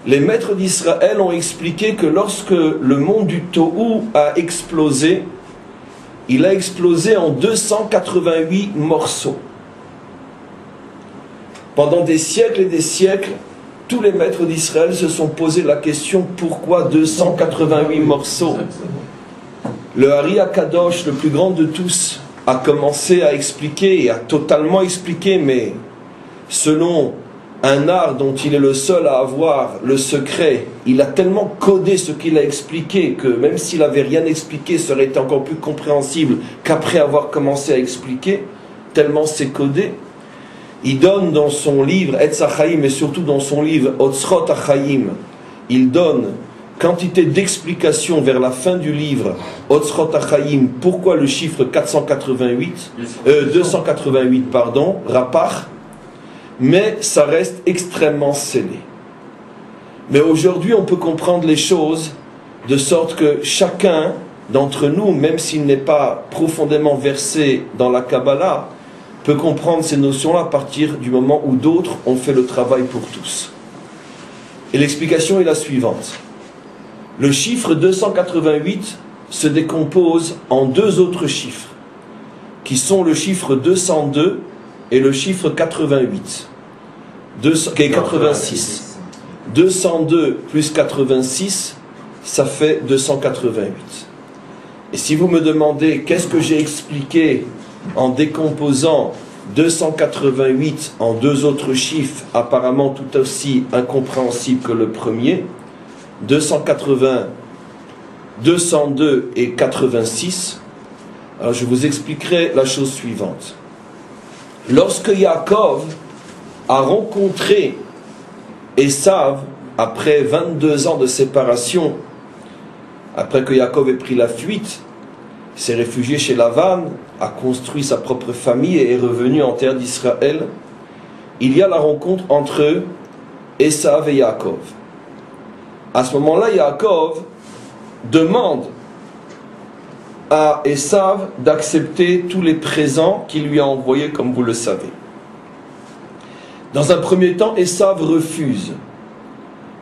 les maîtres d'Israël ont expliqué que lorsque le monde du Tohu a explosé, il a explosé en 288 morceaux. Pendant des siècles et des siècles, tous les maîtres d'Israël se sont posé la question pourquoi 288 morceaux? Le Hari Akadosh, le plus grand de tous, a commencé à expliquer, et a totalement expliqué, mais selon un art dont il est le seul à avoir le secret, il a tellement codé ce qu'il a expliqué que même s'il n'avait rien expliqué, ça aurait été encore plus compréhensible qu'après avoir commencé à expliquer, tellement c'est codé. Il donne dans son livre Etz HaChaim, et surtout dans son livre Otzrot HaChaim, il donne quantité d'explications vers la fin du livre Otzrot HaChaim, pourquoi le chiffre 288, Rapach, mais ça reste extrêmement scellé. Mais aujourd'hui, on peut comprendre les choses de sorte que chacun d'entre nous, même s'il n'est pas profondément versé dans la Kabbalah, peut comprendre ces notions-là à partir du moment où d'autres ont fait le travail pour tous. Et l'explication est la suivante. Le chiffre 288 se décompose en deux autres chiffres, qui sont le chiffre 202 et le chiffre 88, qui est 86. 202 plus 86, ça fait 288. Et si vous me demandez qu'est-ce que j'ai expliqué en décomposant 288 en deux autres chiffres, apparemment tout aussi incompréhensibles que le premier, 280, 202 et 86. Alors je vous expliquerai la chose suivante. Lorsque Yaakov a rencontré Esav, après 22 ans de séparation, après que Yaakov ait pris la fuite, s'est réfugié chez Lavan, a construit sa propre famille et est revenu en terre d'Israël, il y a la rencontre entre Esav et Yaakov. À ce moment-là, Yaakov demande à Esav d'accepter tous les présents qu'il lui a envoyés, comme vous le savez. Dans un premier temps, Esav refuse.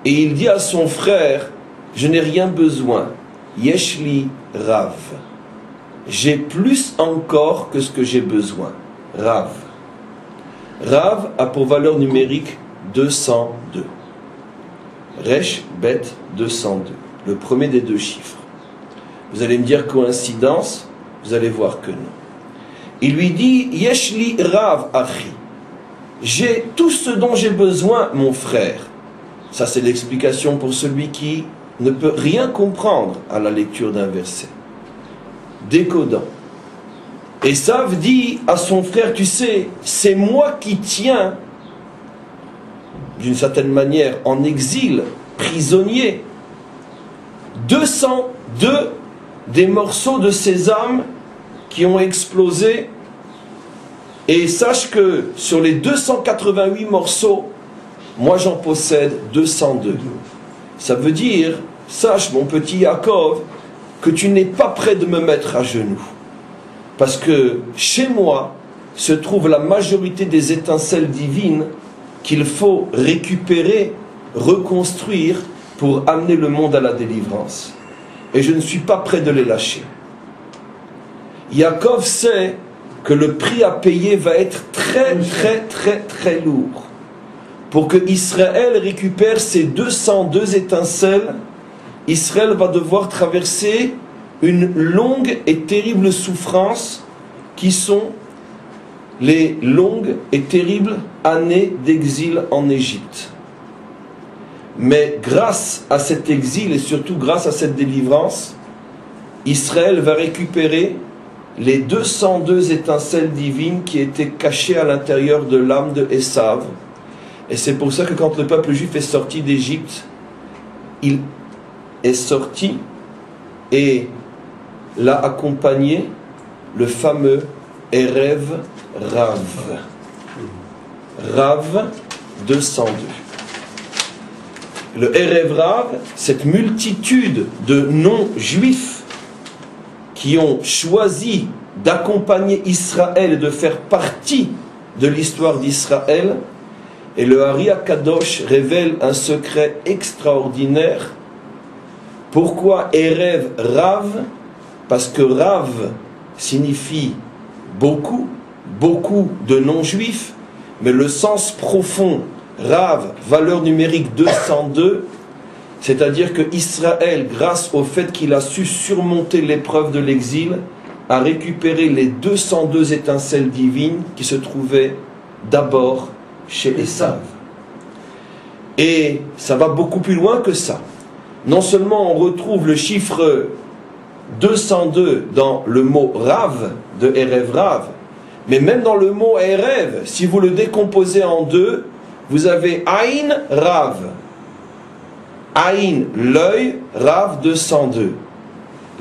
Et il dit à son frère, je n'ai rien besoin. Yeshli Rav. J'ai plus encore que ce que j'ai besoin. Rav. Rav a pour valeur numérique 202. Resh, Bet, 202. Le premier des deux chiffres. Vous allez me dire coïncidence, vous allez voir que non. Il lui dit, Yeshli Rav Achi. J'ai tout ce dont j'ai besoin, mon frère. Ça, c'est l'explication pour celui qui ne peut rien comprendre à la lecture d'un verset. Décodant. Esav dit à son frère, tu sais, c'est moi qui tiens, d'une certaine manière, en exil, prisonnier, 202 des morceaux de sésame qui ont explosé. Et sache que sur les 288 morceaux, moi j'en possède 202. Ça veut dire, sache mon petit Yaakov, que tu n'es pas prêt de me mettre à genoux. Parce que chez moi se trouve la majorité des étincelles divines qu'il faut récupérer, reconstruire pour amener le monde à la délivrance. Et je ne suis pas prêt de les lâcher. Yaakov sait que le prix à payer va être très lourd. Pour que Israël récupère ces 202 étincelles, Israël va devoir traverser une longue et terrible souffrance qui sont les longues et terribles années d'exil en Égypte. Mais grâce à cet exil et surtout grâce à cette délivrance, Israël va récupérer les 202 étincelles divines qui étaient cachées à l'intérieur de l'âme de Esav. Et c'est pour ça que quand le peuple juif est sorti d'Égypte, il est sorti et l'a accompagné le fameux Erev Rav. Rav 202. Le Erev Rav, cette multitude de non-juifs qui ont choisi d'accompagner Israël et de faire partie de l'histoire d'Israël, et le Ari HaKadosh révèle un secret extraordinaire. Pourquoi Erev Rav? Parce que Rav signifie beaucoup, beaucoup de non-juifs, mais le sens profond, Rav, valeur numérique 202, c'est-à-dire que Israël, grâce au fait qu'il a su surmonter l'épreuve de l'exil, a récupéré les 202 étincelles divines qui se trouvaient d'abord chez Esav. Et ça va beaucoup plus loin que ça. Non seulement on retrouve le chiffre 202 dans le mot Rav de Erev Rav, mais même dans le mot Erev, si vous le décomposez en deux, vous avez Aïn Rav. Aïn, l'œil, Rav 202.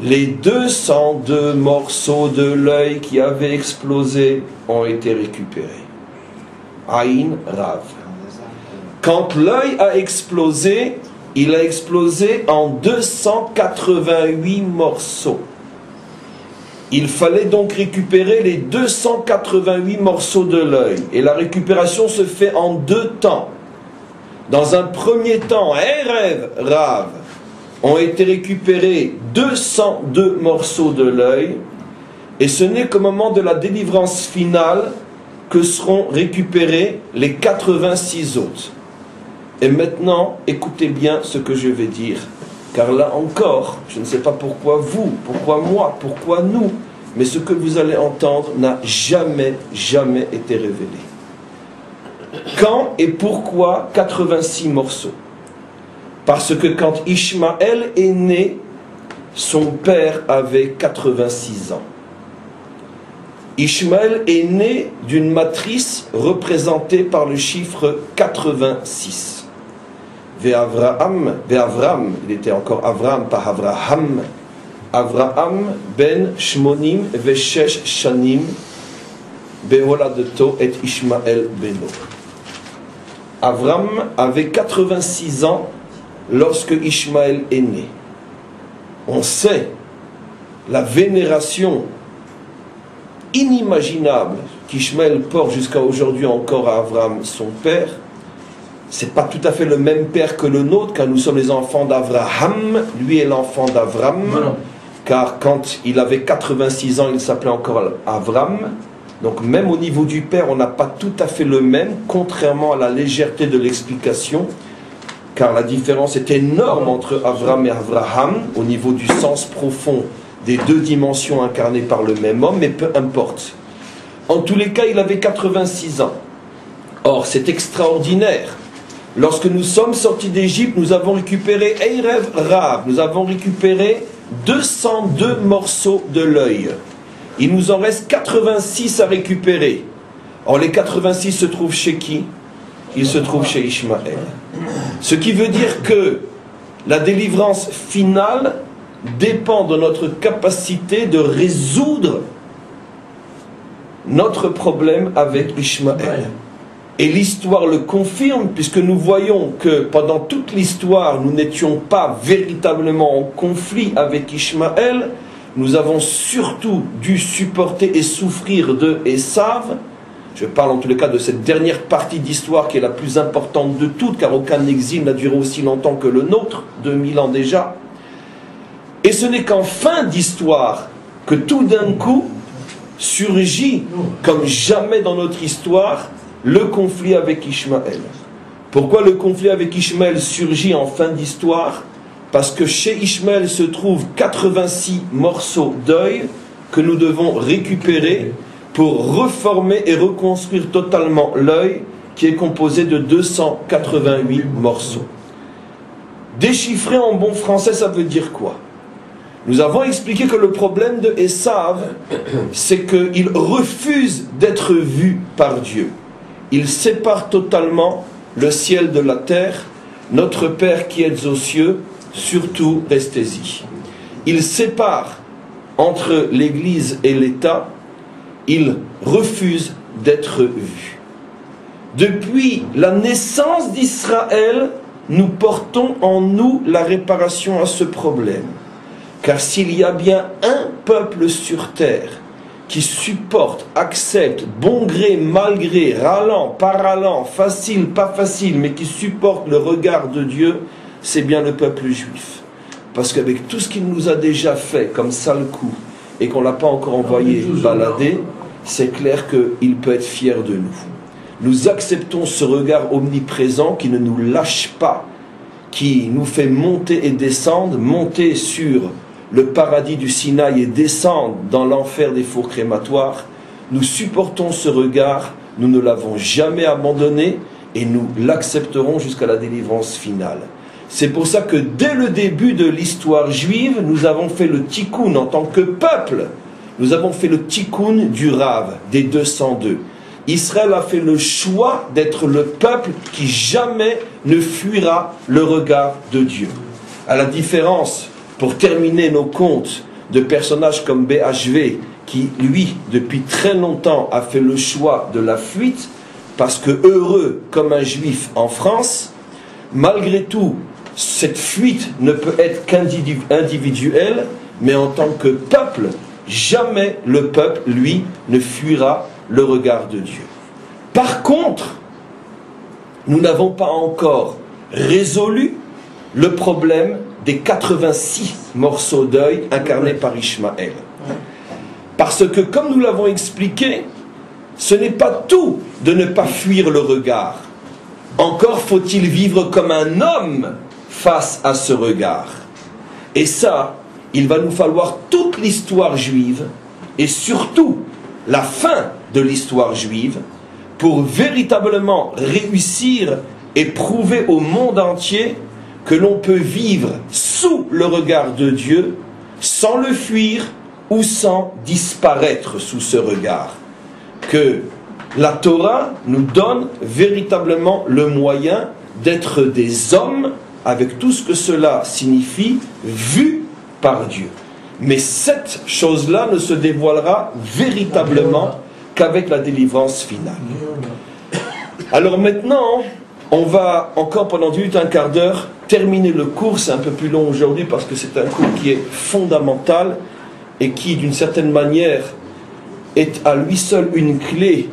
Les 202 morceaux de l'œil qui avaient explosé ont été récupérés. Aïn Rav. Quand l'œil a explosé, il a explosé en 288 morceaux. Il fallait donc récupérer les 288 morceaux de l'œil. Et la récupération se fait en deux temps. Dans un premier temps, Erev Rav, ont été récupérés 202 morceaux de l'œil. Et ce n'est qu'au moment de la délivrance finale que seront récupérés les 86 autres. Et maintenant, écoutez bien ce que je vais dire. Car là encore, je ne sais pas pourquoi vous, pourquoi moi, pourquoi nous, mais ce que vous allez entendre n'a jamais été révélé. Quand et pourquoi 86 morceaux? Parce que quand Ishmaël est né, son père avait 86 ans. Ishmaël est né d'une matrice représentée par le chiffre 86. Ve'Avram, il était encore Avram, pas Avraham. Avraham ben Shmonim ve'Shesh Shanim be'Holadeto et Ishmaël beno. Avram avait 86 ans lorsque Ishmaël est né. On sait la vénération inimaginable qu'Ishmaël porte jusqu'à aujourd'hui encore à Avram, son père. C'est pas tout à fait le même père que le nôtre, car nous sommes les enfants d'Avraham, lui est l'enfant d'Avram, car quand il avait 86 ans, il s'appelait encore Avram. Donc même au niveau du père, on n'a pas tout à fait le même, contrairement à la légèreté de l'explication, car la différence est énorme entre Avram et Avraham, au niveau du sens profond des deux dimensions incarnées par le même homme, mais peu importe. En tous les cas, il avait 86 ans. Or, c'est extraordinaire. Lorsque nous sommes sortis d'Égypte, nous avons récupéré Eirev Rav, nous avons récupéré 202 morceaux de l'œil. Il nous en reste 86 à récupérer. Or, les 86 se trouvent chez qui? Ils se trouvent chez Ishmaël. Ce qui veut dire que la délivrance finale dépend de notre capacité de résoudre notre problème avec Ishmaël. Et l'histoire le confirme, puisque nous voyons que pendant toute l'histoire, nous n'étions pas véritablement en conflit avec Ishmaël. Nous avons surtout dû supporter et souffrir de Esav. Je parle en tous les cas de cette dernière partie d'histoire qui est la plus importante de toutes, car aucun exil n'a duré aussi longtemps que le nôtre, 2000 ans déjà. Et ce n'est qu'en fin d'histoire que tout d'un coup surgit, comme jamais dans notre histoire, le conflit avec Ishmaël. Pourquoi le conflit avec Ishmaël surgit en fin d'histoire? Parce que chez Ishmaël se trouvent 86 morceaux d'œil que nous devons récupérer pour reformer et reconstruire totalement l'œil qui est composé de 288 morceaux. Déchiffrer en bon français, ça veut dire quoi? Nous avons expliqué que le problème de Esav, c'est qu'il refuse d'être vu par Dieu. Il sépare totalement le ciel de la terre. Notre Père qui êtes aux cieux, surtout restez-y. Il sépare entre l'Église et l'État. Il refuse d'être vu. Depuis la naissance d'Israël, nous portons en nous la réparation à ce problème. Car s'il y a bien un peuple sur terre qui supporte, accepte, bon gré, mal gré, râlant, pas râlant, facile, pas facile, mais qui supporte le regard de Dieu, c'est bien le peuple juif. Parce qu'avec tout ce qu'il nous a déjà fait comme sale coup, et qu'on ne l'a pas encore envoyé balader, c'est clair qu'il peut être fier de nous. Nous acceptons ce regard omniprésent qui ne nous lâche pas, qui nous fait monter et descendre, monter sur le paradis du Sinaï et descendre dans l'enfer des fours crématoires. Nous supportons ce regard, nous ne l'avons jamais abandonné et nous l'accepterons jusqu'à la délivrance finale. C'est pour ça que dès le début de l'histoire juive, nous avons fait le tikkun en tant que peuple. Nous avons fait le tikkun du Rav, des 202. Israël a fait le choix d'être le peuple qui jamais ne fuira le regard de Dieu. À la différence, pour terminer nos comptes, de personnages comme BHV, qui lui, depuis très longtemps, a fait le choix de la fuite, parce que heureux comme un juif en France, malgré tout, cette fuite ne peut être qu'individuelle, mais en tant que peuple, jamais le peuple, lui, ne fuira le regard de Dieu. Par contre, nous n'avons pas encore résolu le problème des 86 morceaux d'œil incarnés par Ishmaël. Parce que, comme nous l'avons expliqué, ce n'est pas tout de ne pas fuir le regard. Encore faut-il vivre comme un homme face à ce regard. Et ça, il va nous falloir toute l'histoire juive et surtout la fin de l'histoire juive, pour véritablement réussir et prouver au monde entier que l'on peut vivre sous le regard de Dieu, sans le fuir ou sans disparaître sous ce regard. Que la Torah nous donne véritablement le moyen d'être des hommes, avec tout ce que cela signifie, vus par Dieu. Mais cette chose-là ne se dévoilera véritablement qu'avec la délivrance finale. Alors maintenant, on va encore pendant 10 minutes, un quart d'heure, terminer le cours. C'est un peu plus long aujourd'hui parce que c'est un cours qui est fondamental et qui, d'une certaine manière, est à lui seul une clé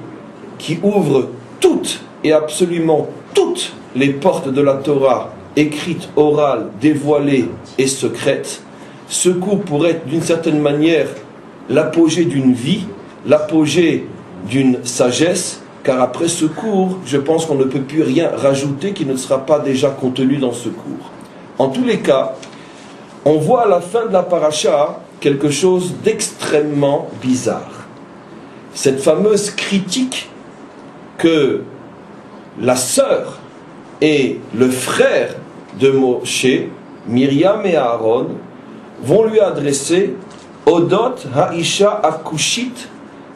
qui ouvre toutes et absolument toutes les portes de la Torah, écrites, orales, dévoilées et secrètes. Ce cours pourrait être d'une certaine manière l'apogée d'une vie, l'apogée d'une sagesse, car après ce cours, je pense qu'on ne peut plus rien rajouter qui ne sera pas déjà contenu dans ce cours. En tous les cas, on voit à la fin de la paracha quelque chose d'extrêmement bizarre. Cette fameuse critique que la sœur et le frère de Moshe, Myriam et Aaron, vont lui adresser Odot Haisha Akushit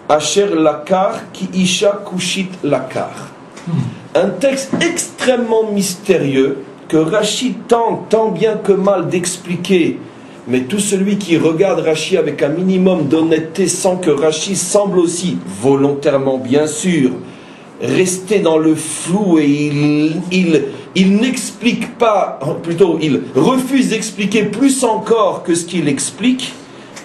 Asher Lakar Ki Isha Kushit Lakar. Un texte extrêmement mystérieux que Rashi tente tant bien que mal d'expliquer, mais tout celui qui regarde Rashi avec un minimum d'honnêteté sent que Rashi semble aussi, volontairement bien sûr, rester dans le flou et il n'explique pas, plutôt il refuse d'expliquer plus encore que ce qu'il explique.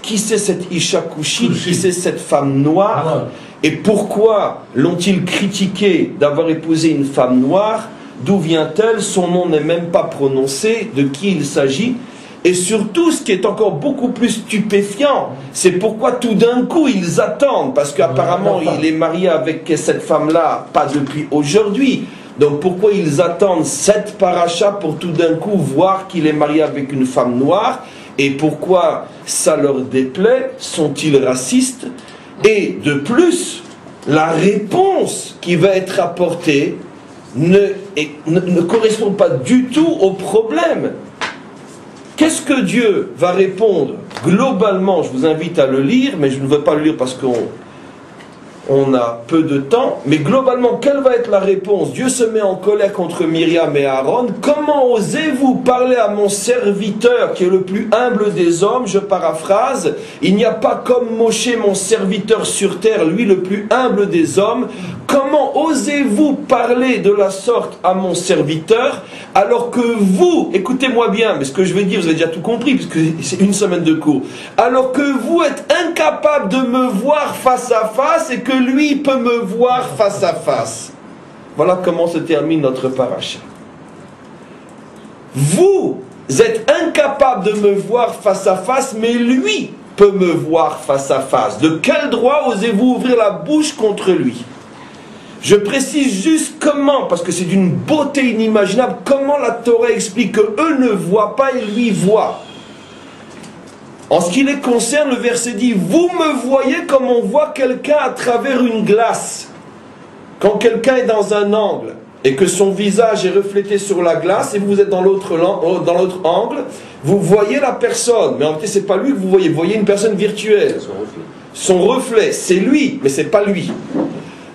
Qui c'est cette Isha Kushit, qui c'est cette femme noire, et pourquoi l'ont-ils critiqué d'avoir épousé une femme noire? D'où vient-elle? Son nom n'est même pas prononcé, de qui il s'agit? Et surtout, ce qui est encore beaucoup plus stupéfiant, c'est pourquoi tout d'un coup ils attendent, parce qu'apparemment il est marié avec cette femme-là, pas depuis aujourd'hui. Donc pourquoi ils attendent cette paracha pour tout d'un coup voir qu'il est marié avec une femme noire? Et pourquoi ça leur déplaît? Sont-ils racistes? Et de plus, la réponse qui va être apportée ne correspond pas du tout au problème. Qu'est-ce que Dieu va répondre globalement? Je vous invite à le lire, mais je ne veux pas le lire parce qu'on a peu de temps. Mais globalement, quelle va être la réponse? Dieu se met en colère contre Myriam et Aaron. Comment osez-vous parler à mon serviteur qui est le plus humble des hommes? Je paraphrase. Il n'y a pas comme Moshe, mon serviteur sur terre, lui le plus humble des hommes. Comment osez-vous parler de la sorte à mon serviteur alors que vous, écoutez-moi bien, mais ce que je vais dire, vous avez déjà tout compris puisque c'est une semaine de cours, alors que vous êtes incapable de me voir face à face et que lui peut me voir face à face. Voilà comment se termine notre paracha. Vous êtes incapable de me voir face à face, mais lui peut me voir face à face. De quel droit osez-vous ouvrir la bouche contre lui? Je précise juste comment, parce que c'est d'une beauté inimaginable, comment la Torah explique que eux ne voient pas et lui voient. En ce qui les concerne, le verset dit: vous me voyez comme on voit quelqu'un à travers une glace. Quand quelqu'un est dans un angle et que son visage est reflété sur la glace et vous êtes dans l'autre angle, vous voyez la personne. Mais en réalité, ce n'est pas lui que vous voyez une personne virtuelle. Son reflet, c'est lui, mais ce n'est pas lui.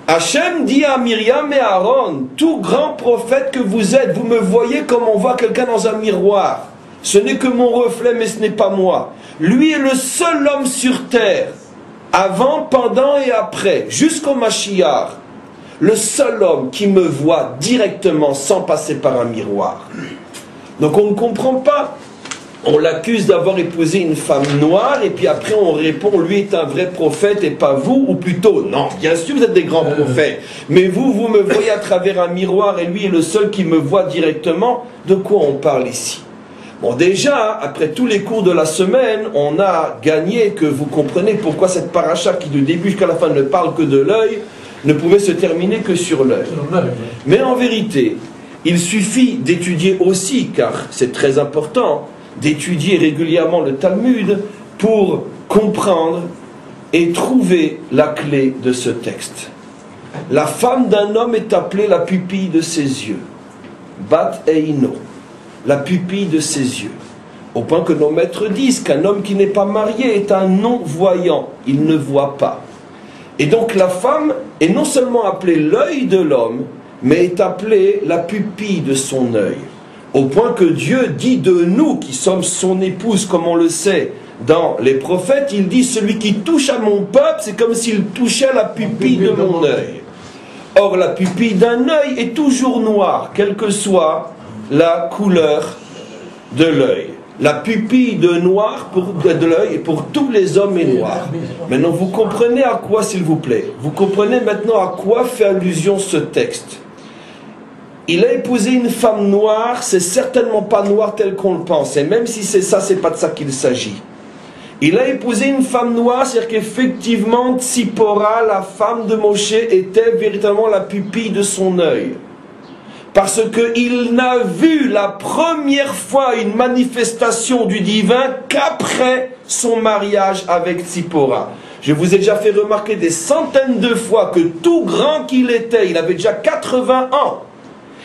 Hachem dit à Myriam et Aaron: tout grand prophète que vous êtes, vous me voyez comme on voit quelqu'un dans un miroir. Ce n'est que mon reflet, mais ce n'est pas moi. Lui est le seul homme sur terre, avant, pendant et après, jusqu'au Mashiach, le seul homme qui me voit directement sans passer par un miroir. Donc on ne comprend pas. On l'accuse d'avoir épousé une femme noire et puis après on répond: lui est un vrai prophète et pas vous, ou plutôt non, bien sûr vous êtes des grands prophètes, mais vous me voyez à travers un miroir et lui est le seul qui me voit directement. De quoi on parle ici? Bon, déjà, après tous les cours de la semaine, on a gagné que vous comprenez pourquoi cette paracha qui du début jusqu'à la fin ne parle que de l'œil ne pouvait se terminer que sur l'œil. Mais en vérité, il suffit d'étudier aussi, car c'est très important, d'étudier régulièrement le Talmud pour comprendre et trouvez la clé de ce texte. La femme d'un homme est appelée la pupille de ses yeux. Bat Eino, la pupille de ses yeux. Au point que nos maîtres disent qu'un homme qui n'est pas marié est un non-voyant. Il ne voit pas. Et donc la femme est non seulement appelée l'œil de l'homme, mais est appelée la pupille de son œil. Au point que Dieu dit de nous, qui sommes son épouse, comme on le sait dans les prophètes, il dit « Celui qui touche à mon peuple, c'est comme s'il touchait à la pupille de mon œil. » Or, la pupille d'un œil est toujours noire, quelle que soit la couleur de l'œil. La pupille de l'œil pour tous les hommes est noire. Maintenant, vous comprenez à quoi, s'il vous plaît? Vous comprenez maintenant à quoi fait allusion ce texte? Il a épousé une femme noire, c'est certainement pas noir tel qu'on le pense. Et même si c'est ça, c'est pas de ça qu'il s'agit. Il a épousé une femme noire, c'est-à-dire qu'effectivement, Tzipora, la femme de Moshe, était véritablement la pupille de son œil. Parce qu'il n'a vu la première fois une manifestation du divin qu'après son mariage avec Tzipora. Je vous ai déjà fait remarquer des centaines de fois que tout grand qu'il était, il avait déjà 80 ans.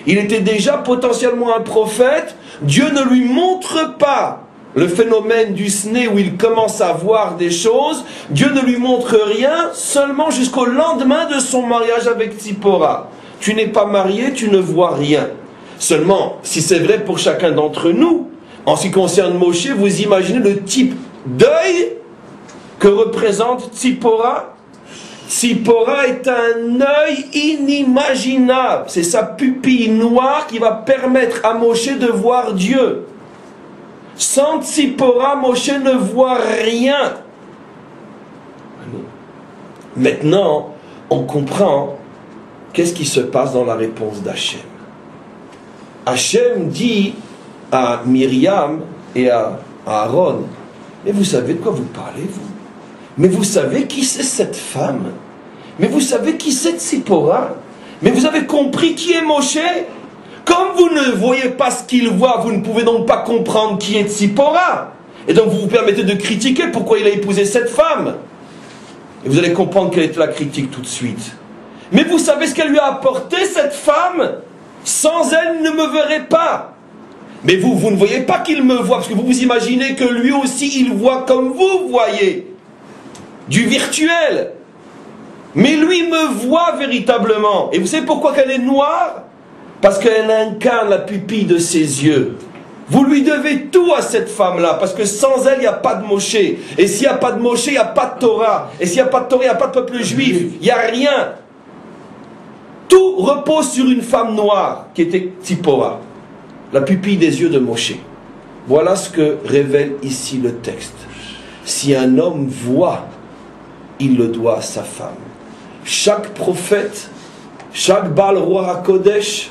Il était déjà potentiellement un prophète. Dieu ne lui montre pas le phénomène du sné où il commence à voir des choses. Dieu ne lui montre rien, seulement jusqu'au lendemain de son mariage avec Tzipora. Tu n'es pas marié, tu ne vois rien. Seulement, si c'est vrai pour chacun d'entre nous, en ce qui concerne Moshe, vous imaginez le type d'œil que représente Tzipora? Tzipora est un œil inimaginable. C'est sa pupille noire qui va permettre à Moshe de voir Dieu. Sans Tzipora, Moshe ne voit rien. Maintenant, on comprend qu'est-ce qui se passe dans la réponse d'Hachem. Hachem dit à Myriam et à Aaron, mais vous savez de quoi vous parlez, vous? Mais vous savez qui c'est cette femme? Mais vous savez qui c'est Tzipora? Mais vous avez compris qui est Moshe? Comme vous ne voyez pas ce qu'il voit, vous ne pouvez donc pas comprendre qui est Tzipora. Et donc vous vous permettez de critiquer pourquoi il a épousé cette femme. Et vous allez comprendre quelle est la critique tout de suite. Mais vous savez ce qu'elle lui a apporté, cette femme? Sans elle, il ne me verrait pas. Mais vous ne voyez pas qu'il me voit, parce que vous vous imaginez que lui aussi, il voit comme vous voyez. Du virtuel. Mais lui me voit véritablement. Et vous savez pourquoi qu'elle est noire? Parce qu'elle incarne la pupille de ses yeux. Vous lui devez tout à cette femme-là, parce que sans elle, il n'y a pas de Moshe. Et s'il n'y a pas de Moshe, il n'y a pas de Torah. Et s'il n'y a pas de Torah, il n'y a pas de peuple juif. Il n'y a rien. Tout repose sur une femme noire, qui était Tzipora, la pupille des yeux de Moshe. Voilà ce que révèle ici le texte. Si un homme voit, il le doit à sa femme. Chaque prophète, chaque Baal Roi HaKodesh,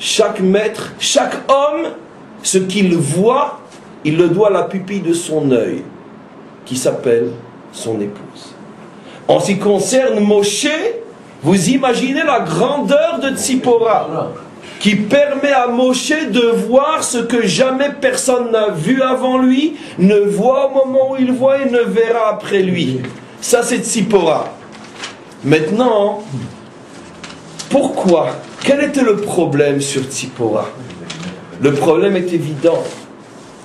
chaque maître, chaque homme, ce qu'il voit, il le doit à la pupille de son œil, qui s'appelle son épouse. En ce qui concerne Moshe, vous imaginez la grandeur de Tzipora, qui permet à Moshe de voir ce que jamais personne n'a vu avant lui, ne voit au moment où il voit et ne verra après lui. Ça, c'est Tzipora. Maintenant, pourquoi? Quel était le problème sur Tzipora? Le problème est évident.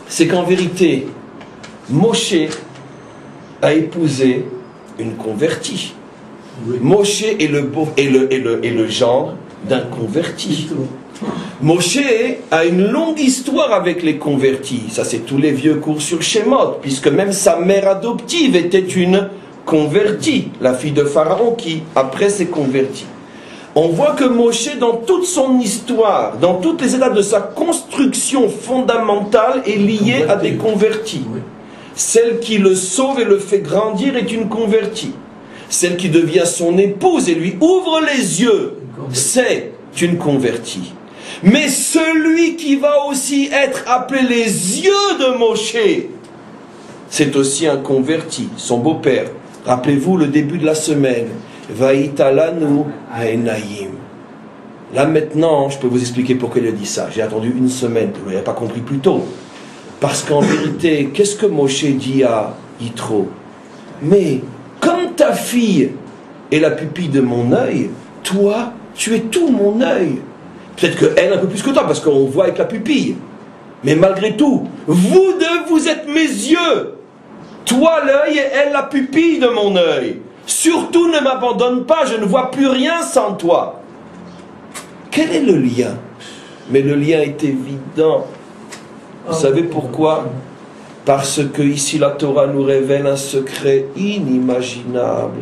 C'est qu'en vérité, Moshe a épousé une convertie. Oui. Moshe est le genre d'un converti. Moshe a une longue histoire avec les convertis. Ça, c'est tous les vieux cours sur Shemot, puisque même sa mère adoptive était une convertie, la fille de Pharaon qui, après, s'est convertie. On voit que Moshe, dans toute son histoire, dans toutes les étapes de sa construction fondamentale, est lié à des convertis. Celle qui le sauve et le fait grandir est une convertie. Celle qui devient son épouse et lui ouvre les yeux, c'est une convertie. Mais celui qui va aussi être appelé les yeux de Moshe, c'est aussi un converti, son beau-père. Rappelez-vous le début de la semaine. Vaïtalanu haenayim. Là maintenant, je peux vous expliquer pourquoi il a dit ça. J'ai attendu une semaine, vous n'avez pas compris plus tôt. Parce qu'en vérité, qu'est-ce que Moshe dit à Yitro? Mais comme ta fille est la pupille de mon œil, toi, tu es tout mon œil. Peut-être qu'elle un peu plus que toi, parce qu'on voit avec la pupille. Mais malgré tout, vous deux, vous êtes mes yeux. Toi l'œil et elle la pupille de mon œil. Surtout ne m'abandonne pas, je ne vois plus rien sans toi. Quel est le lien? Mais le lien est évident. Vous savez pourquoi? Parce que ici la Torah nous révèle un secret inimaginable.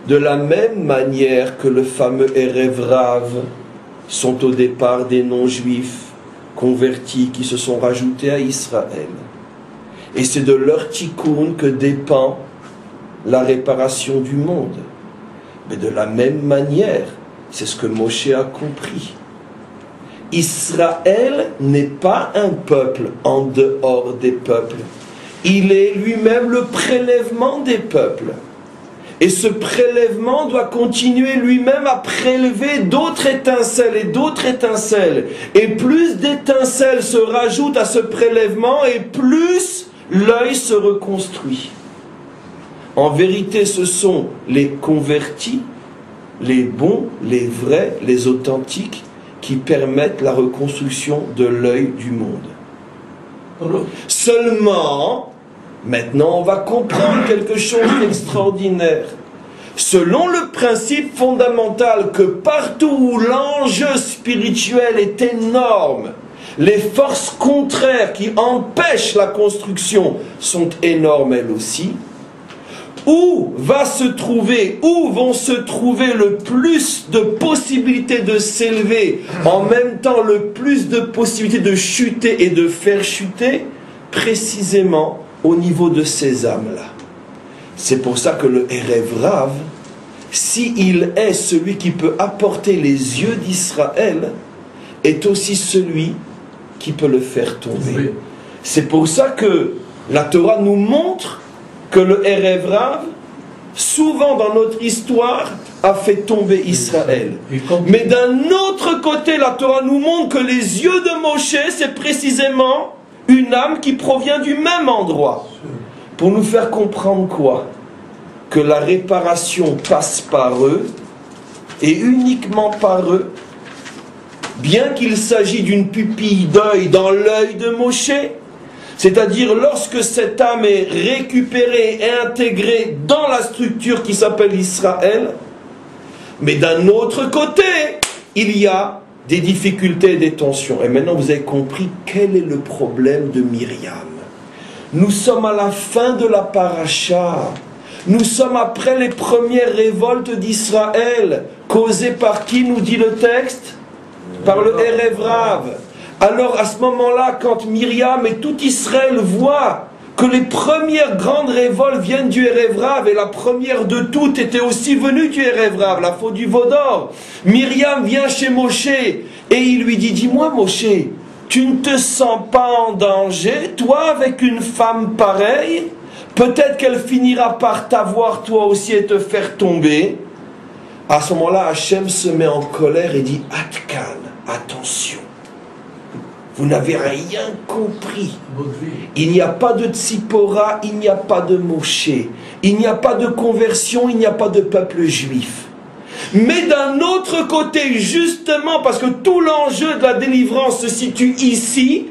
De la même manière que le fameux Erev Rav sont au départ des non-juifs convertis qui se sont rajoutés à Israël. Et c'est de leur tikkun que dépend la réparation du monde. Mais de la même manière, c'est ce que Moshe a compris. Israël n'est pas un peuple en dehors des peuples. Il est lui-même le prélèvement des peuples. Et ce prélèvement doit continuer lui-même à prélever d'autres étincelles et d'autres étincelles. Et plus d'étincelles se rajoutent à ce prélèvement, et plus l'œil se reconstruit. En vérité, ce sont les convertis, les bons, les vrais, les authentiques, qui permettent la reconstruction de l'œil du monde. Seulement, maintenant on va comprendre quelque chose d'extraordinaire. Selon le principe fondamental que partout où l'enjeu spirituel est énorme, les forces contraires qui empêchent la construction sont énormes elles aussi, où vont se trouver le plus de possibilités de s'élever, en même temps le plus de possibilités de chuter et de faire chuter, précisément au niveau de ces âmes-là. C'est pour ça que le Erev Rav, s'il est celui qui peut apporter les yeux d'Israël, est aussi celui qui peut le faire tomber. Oui. C'est pour ça que la Torah nous montre que le Erev Rav, souvent dans notre histoire, a fait tomber Israël. Mais d'un autre côté, la Torah nous montre que les yeux de Moshe, c'est précisément une âme qui provient du même endroit. Pour nous faire comprendre quoi? Que la réparation passe par eux, et uniquement par eux, bien qu'il s'agisse d'une pupille d'œil dans l'œil de Moshe, c'est-à-dire lorsque cette âme est récupérée et intégrée dans la structure qui s'appelle Israël, mais d'un autre côté, il y a des difficultés et des tensions. Et maintenant vous avez compris quel est le problème de Myriam. Nous sommes à la fin de la paracha. Nous sommes après les premières révoltes d'Israël, causées par qui, nous dit le texte? Par le Erev Rav. Alors à ce moment-là, quand Myriam et tout Israël voient que les premières grandes révoltes viennent du Erev Rav, et la première de toutes était aussi venue du Erev Rav, la faute du veau d'or, Myriam vient chez Moshe et il lui dit: dis-moi Moshe, tu ne te sens pas en danger, toi, avec une femme pareille? Peut-être qu'elle finira par t'avoir toi aussi et te faire tomber. À ce moment-là, Hachem se met en colère et dit: Atkan, attention. Vous n'avez rien compris. Il n'y a pas de Tzipora, il n'y a pas de Moshe. Il n'y a pas de conversion, il n'y a pas de peuple juif. Mais d'un autre côté, justement, parce que tout l'enjeu de la délivrance se situe ici,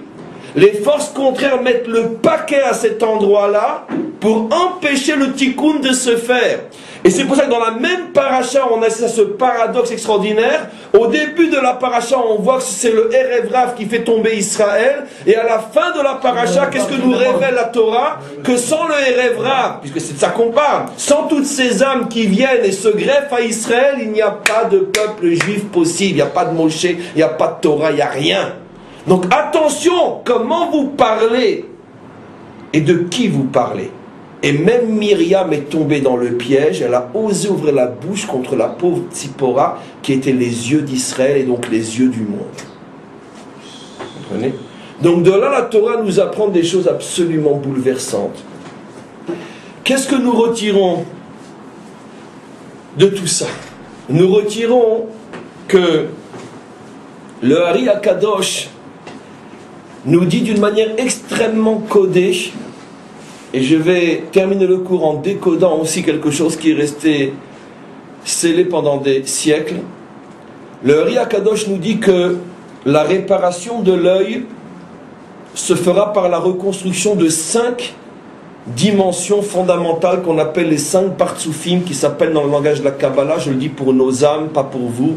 les forces contraires mettent le paquet à cet endroit-là pour empêcher le tikkun de se faire. Et c'est pour ça que dans la même paracha, on a ce paradoxe extraordinaire. Au début de la paracha, on voit que c'est le Erev Rav qui fait tomber Israël. Et à la fin de la paracha, qu'est-ce que nous révèle la Torah? Que sans le Erev Rav, puisque c'est de ça qu'on parle, sans toutes ces âmes qui viennent et se greffent à Israël, il n'y a pas de peuple juif possible. Il n'y a pas de Moshe, il n'y a pas de Torah, il n'y a rien. Donc attention, comment vous parlez et de qui vous parlez. Et même Myriam est tombée dans le piège, elle a osé ouvrir la bouche contre la pauvre Tzipora qui était les yeux d'Israël et donc les yeux du monde. Vous comprenez? Donc de là, la Torah nous apprend des choses absolument bouleversantes. Qu'est-ce que nous retirons de tout ça? Nous retirons que le Hari Akadosh nous dit d'une manière extrêmement codée et je vais terminer le cours en décodant aussi quelque chose qui est resté scellé pendant des siècles. Le Ari Akadosh nous dit que la réparation de l'œil se fera par la reconstruction de 5 dimensions fondamentales qu'on appelle les 5 partsoufim, qui s'appellent dans le langage de la Kabbalah, je le dis pour nos âmes, pas pour vous,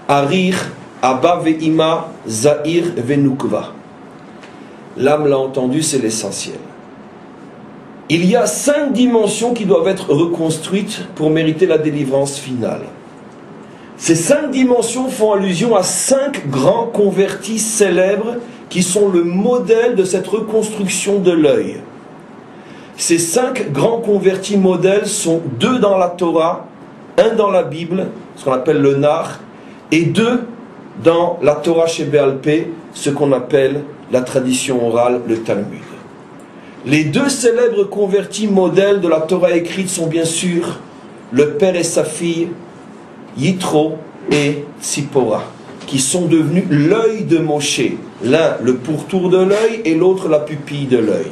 Arir, Abba Ve'ima, Zahir Venukva. L'âme l'a entendu, c'est l'essentiel. Il y a 5 dimensions qui doivent être reconstruites pour mériter la délivrance finale. Ces 5 dimensions font allusion à 5 grands convertis célèbres qui sont le modèle de cette reconstruction de l'œil. Ces 5 grands convertis modèles sont 2 dans la Torah, 1 dans la Bible, ce qu'on appelle le Nar, et 2 dans la Torah chez Béal Pé, ce qu'on appelle la tradition orale, le Talmud. Les 2 célèbres convertis modèles de la Torah écrite sont bien sûr le père et sa fille, Yitro et Tzipora, qui sont devenus l'œil de Moshe. L'un le pourtour de l'œil et l'autre la pupille de l'œil.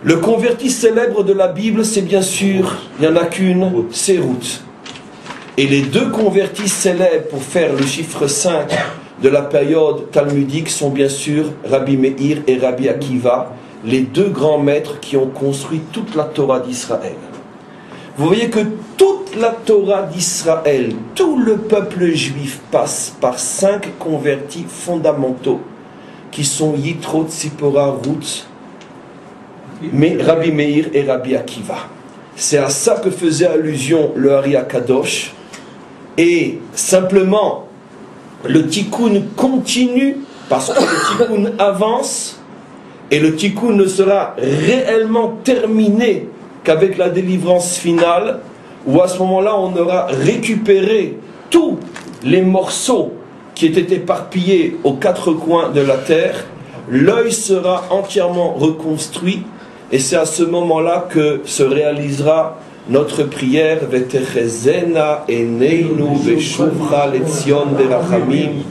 Le converti célèbre de la Bible, c'est bien sûr, il n'y en a qu'une, c'est Ruth. Et les 2 convertis célèbres pour faire le chiffre 5 de la période talmudique sont bien sûr Rabbi Meir et Rabbi Akiva, les 2 grands maîtres qui ont construit toute la Torah d'Israël. Vous voyez que toute la Torah d'Israël, tout le peuple juif passe par 5 convertis fondamentaux qui sont Yitro, Tzipora, Ruth, mais Rabbi Meir et Rabbi Akiva. C'est à ça que faisait allusion le Ari Akadosh. Et simplement, le tikkun continue parce que le tikkun avance et le tikkun ne sera réellement terminé qu'avec la délivrance finale, où à ce moment-là on aura récupéré tous les morceaux qui étaient éparpillés aux 4 coins de la terre. L'œil sera entièrement reconstruit et c'est à ce moment-là que se réalisera notre prière Vetechezena eneinu veshuvcha letzion berachamim.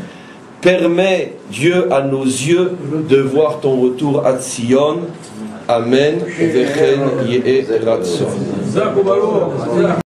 Permets, Dieu, à nos yeux de voir ton retour à Tzion. Amen. Vechen ye'e ratzon.